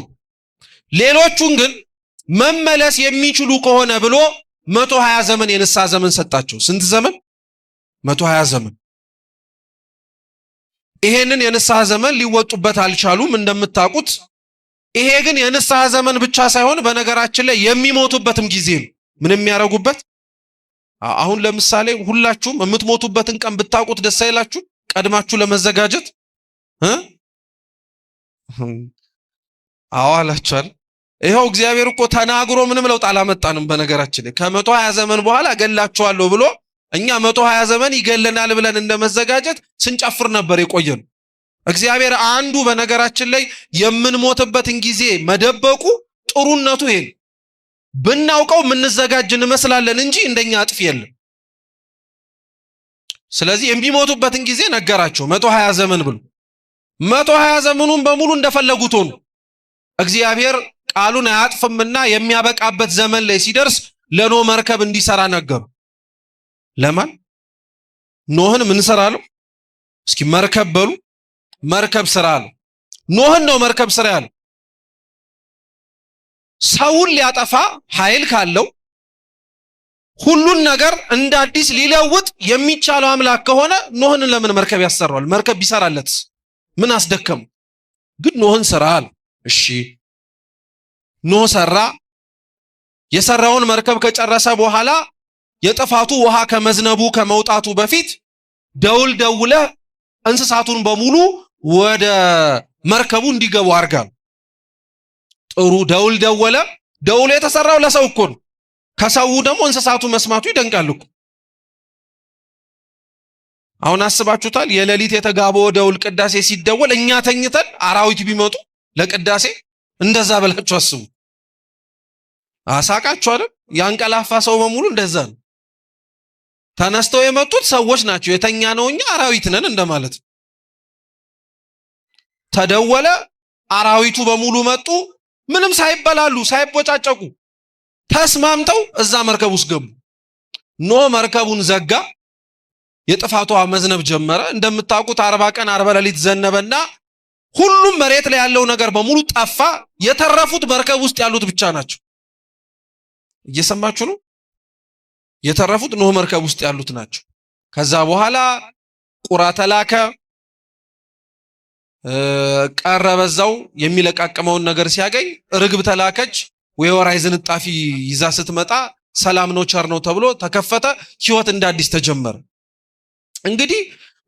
ሌሎቹን ግን መመለስ የሚችሉ ከሆነ ብሎ 120 ዘመን የንስሐ ዘመን ሰጣቸው። ስንት ዘመን? 120 ዘመን። ይሄንን የንስሐ ዘመን ሊወጡበት አልቻሉም እንደምታውቁት። ይሄ ግን የንስሐ ዘመን ብቻ ሳይሆን በነገራችን ላይ የሚሞቱበትም ጊዜ ነው። ምን የሚያረጉበት? አሁን ለምሳሌ ሁላችሁም የምትሞቱበትን ቀን ብታውቁት ደስ አይላችሁ? ቀድማችሁ ለመዘጋጀት አዋላችኋል። ይሄው እግዚአብሔር እኮ ተናግሮ ምንም ለውጥ አላመጣንም። በነገራችን ላይ ከ120 ዘመን በኋላ ገላችኋለሁ ብሎ እኛ 120 ዘመን ይገለናል ብለን እንደመዘጋጀት ስንጨፍር ነበር የቆየን። እግዚአብሔር አንዱ በነገራችን ላይ የምንሞትበትን ጊዜ መደበቁ ጥሩነቱ ይሄን ብናውቀው የምንዘጋጅ እንመስላለን እንጂ እንደኛ አጥፍ የለም። ስለዚህ የሚሞቱበትን ጊዜ ነገራቸው 120 ዘመን ብሎ 120 ዘመኑን በሙሉ እንደፈለጉት ሆኑ። እግዚአብሔር ቃሉን አያጥፍምና የሚያበቃበት ዘመን ላይ ሲደርስ ለኖህ መርከብ እንዲሰራ ነገሩ። ለማን? ኖህን ምን ሰራ አለው? እስኪ መርከብ በሉ። መርከብ ስራ አለው። ኖህን ነው መርከብ ስራ ያለው። ሰውን ሊያጠፋ ኃይል ካለው ሁሉን ነገር እንደ አዲስ ሊለውጥ የሚቻለው አምላክ ከሆነ ኖህን ለምን መርከብ ያሰራዋል? መርከብ ቢሰራለትስ ምን አስደከሙ? ግን ኖህን ሰራ አለ። እሺ ኖህ ሰራ። የሰራውን መርከብ ከጨረሰ በኋላ የጥፋቱ ውሃ ከመዝነቡ ከመውጣቱ በፊት ደውል ደውለ እንስሳቱን በሙሉ ወደ መርከቡ እንዲገቡ አርጋል። ጥሩ ደውል ደወለ። ደውል የተሰራው ለሰው እኮ ነው። ከሰው ደግሞ እንስሳቱ መስማቱ ይደንቃል እኮ። አሁን አስባችሁታል? የሌሊት የተጋበው ደውል ቅዳሴ ሲደወል እኛ ተኝተን አራዊት ቢመጡ ለቅዳሴ እንደዛ ብላችሁ አስቡ። አሳቃችሁ አይደል? ያንቀላፋ ሰው በሙሉ እንደዛ ነው። ተነስተው የመጡት ሰዎች ናቸው። የተኛ ነው እኛ አራዊት ነን እንደማለት። ተደወለ፣ አራዊቱ በሙሉ መጡ። ምንም ሳይበላሉ ሳይቦጫጨቁ ተስማምተው እዛ መርከብ ውስጥ ገቡ። ኖህ መርከቡን ዘጋ። የጥፋቷ መዝነብ ጀመረ። እንደምታውቁት 40 ቀን 40 ሌሊት ዘነበና ሁሉም መሬት ላይ ያለው ነገር በሙሉ ጠፋ። የተረፉት መርከብ ውስጥ ያሉት ብቻ ናቸው። እየሰማችሁ ነው? የተረፉት ኖህ መርከብ ውስጥ ያሉት ናቸው። ከዛ በኋላ ቁራ ተላከ፣ ቀረበዛው የሚለቃቀመውን ነገር ሲያገኝ ርግብ ተላከች። ወይወራይ ዝንጣፊ ይዛ ስትመጣ ሰላም ነው ቸር ነው ተብሎ ተከፈተ። ህይወት እንደ አዲስ ተጀመረ። እንግዲህ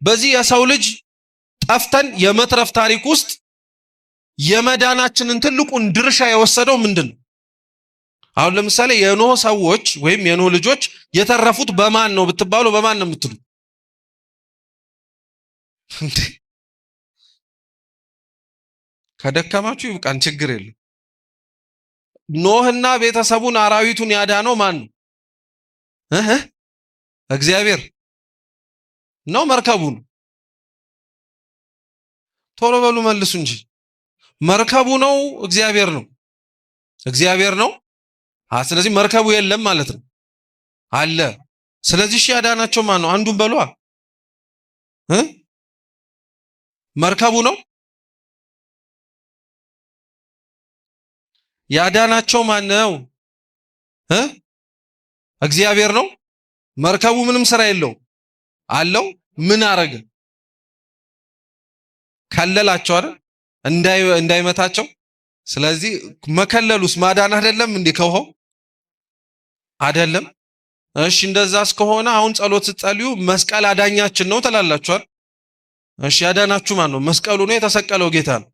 በዚህ የሰው ልጅ ጠፍተን የመትረፍ ታሪክ ውስጥ የመዳናችንን ትልቁን ድርሻ የወሰደው ምንድነው? አሁን ለምሳሌ የኖህ ሰዎች ወይም የኖህ ልጆች የተረፉት በማን ነው ብትባሉ በማን ነው የምትሉ? ከደከማችሁ ይብቃን፣ ችግር የለም። ኖህና ቤተሰቡን አራዊቱን ያዳነው ማን ነው? እግዚአብሔር ነው? መርከቡን? ቶሎ በሉ መልሱ እንጂ። መርከቡ ነው? እግዚአብሔር ነው? እግዚአብሔር ነው። ስለዚህ መርከቡ የለም ማለት ነው? አለ። ስለዚህ እሺ ያዳናቸው ማን ነው? አንዱን በሏ። መርከቡ ነው? ያዳናቸው ማን ነው? እግዚአብሔር ነው። መርከቡ ምንም ስራ የለው አለው። ምን አረገ? ከለላቸው አይደል? እንዳይመታቸው። ስለዚህ መከለሉስ ማዳን አይደለም እንዴ? ከውሃው አይደለም? እሺ እንደዛ እስከሆነ አሁን ጸሎት ስትጸልዩ መስቀል አዳኛችን ነው ትላላችሁ አይደል? እሺ ያዳናችሁ ማን ነው? መስቀሉ ነው፣ የተሰቀለው ጌታ ነው።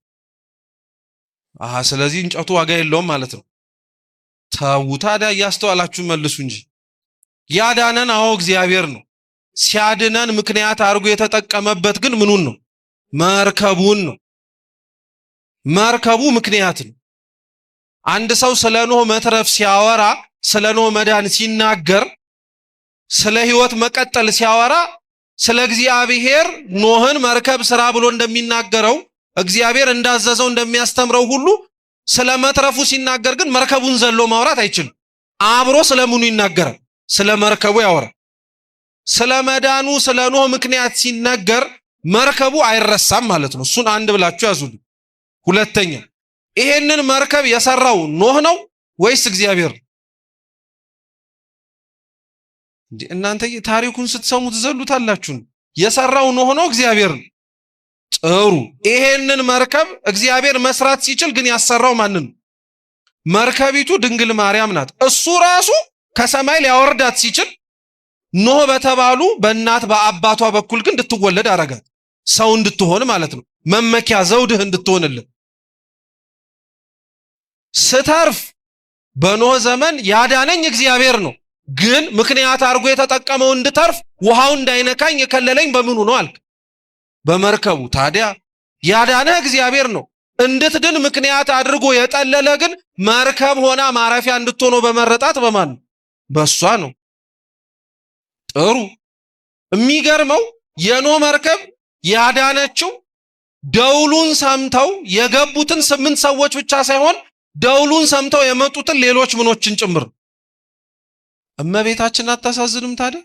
ስለዚህ እንጨቱ ዋጋ የለውም ማለት ነው። ተው ታዲያ እያስተዋላችሁ መልሱ እንጂ። ያዳነን እግዚአብሔር ነው። ሲያድነን ምክንያት አድርጎ የተጠቀመበት ግን ምኑን ነው? መርከቡን ነው። መርከቡ ምክንያት ነው። አንድ ሰው ስለ ኖህ መትረፍ ሲያወራ፣ ስለ ኖህ መዳን ሲናገር፣ ስለ ህይወት መቀጠል ሲያወራ ስለ እግዚአብሔር ኖህን መርከብ ስራ ብሎ እንደሚናገረው እግዚአብሔር እንዳዘዘው እንደሚያስተምረው ሁሉ ስለ መትረፉ ሲናገር ግን መርከቡን ዘሎ ማውራት አይችልም። አብሮ ስለምኑ ይናገራል? ስለ መርከቡ ያወራል። ስለ መዳኑ ስለ ኖህ ምክንያት ሲናገር መርከቡ አይረሳም ማለት ነው። እሱን አንድ ብላችሁ ያዙልኝ። ሁለተኛ ይሄንን መርከብ የሰራው ኖህ ነው ወይስ እግዚአብሔር? እናንተ ታሪኩን ስትሰሙት ዘሉታላችሁ። የሰራው ኖህ ነው እግዚአብሔር ነው? ጥሩ። ይሄንን መርከብ እግዚአብሔር መስራት ሲችል ግን ያሰራው ማንን? መርከቢቱ ድንግል ማርያም ናት። እሱ ራሱ ከሰማይ ሊያወርዳት ሲችል ኖህ በተባሉ በእናት በአባቷ በኩል ግን እንድትወለድ አረጋት። ሰው እንድትሆን ማለት ነው። መመኪያ ዘውድህ እንድትሆንልን። ስተርፍ በኖህ ዘመን ያዳነኝ እግዚአብሔር ነው፣ ግን ምክንያት አድርጎ የተጠቀመው እንድተርፍ ውሃው እንዳይነካኝ የከለለኝ በምኑ ነው አልክ? በመርከቡ። ታዲያ ያዳነህ እግዚአብሔር ነው። እንድትድን ምክንያት አድርጎ የጠለለ ግን መርከብ ሆና ማረፊያ እንድትሆነው በመረጣት በማን ነው? በሷ ነው። ጥሩ። የሚገርመው የኖህ መርከብ ያዳነችው ደውሉን ሰምተው የገቡትን 8 ሰዎች ብቻ ሳይሆን ደውሉን ሰምተው የመጡትን ሌሎች ምኖችን ጭምር። እመቤታችን አታሳዝንም ታዲያ?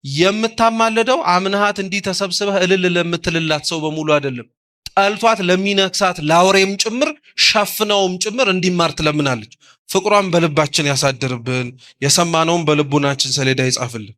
የምታማልደው አምናሃት እንዲህ ተሰብስበህ እልል ለምትልላት ሰው በሙሉ አይደለም፣ ጠልቷት ለሚነክሳት ላውሬም ጭምር ሸፍነውም ጭምር እንዲማር ትለምናለች። ፍቅሯን በልባችን ያሳድርብን፣ የሰማነውን በልቡናችን ሰሌዳ ይጻፍልን።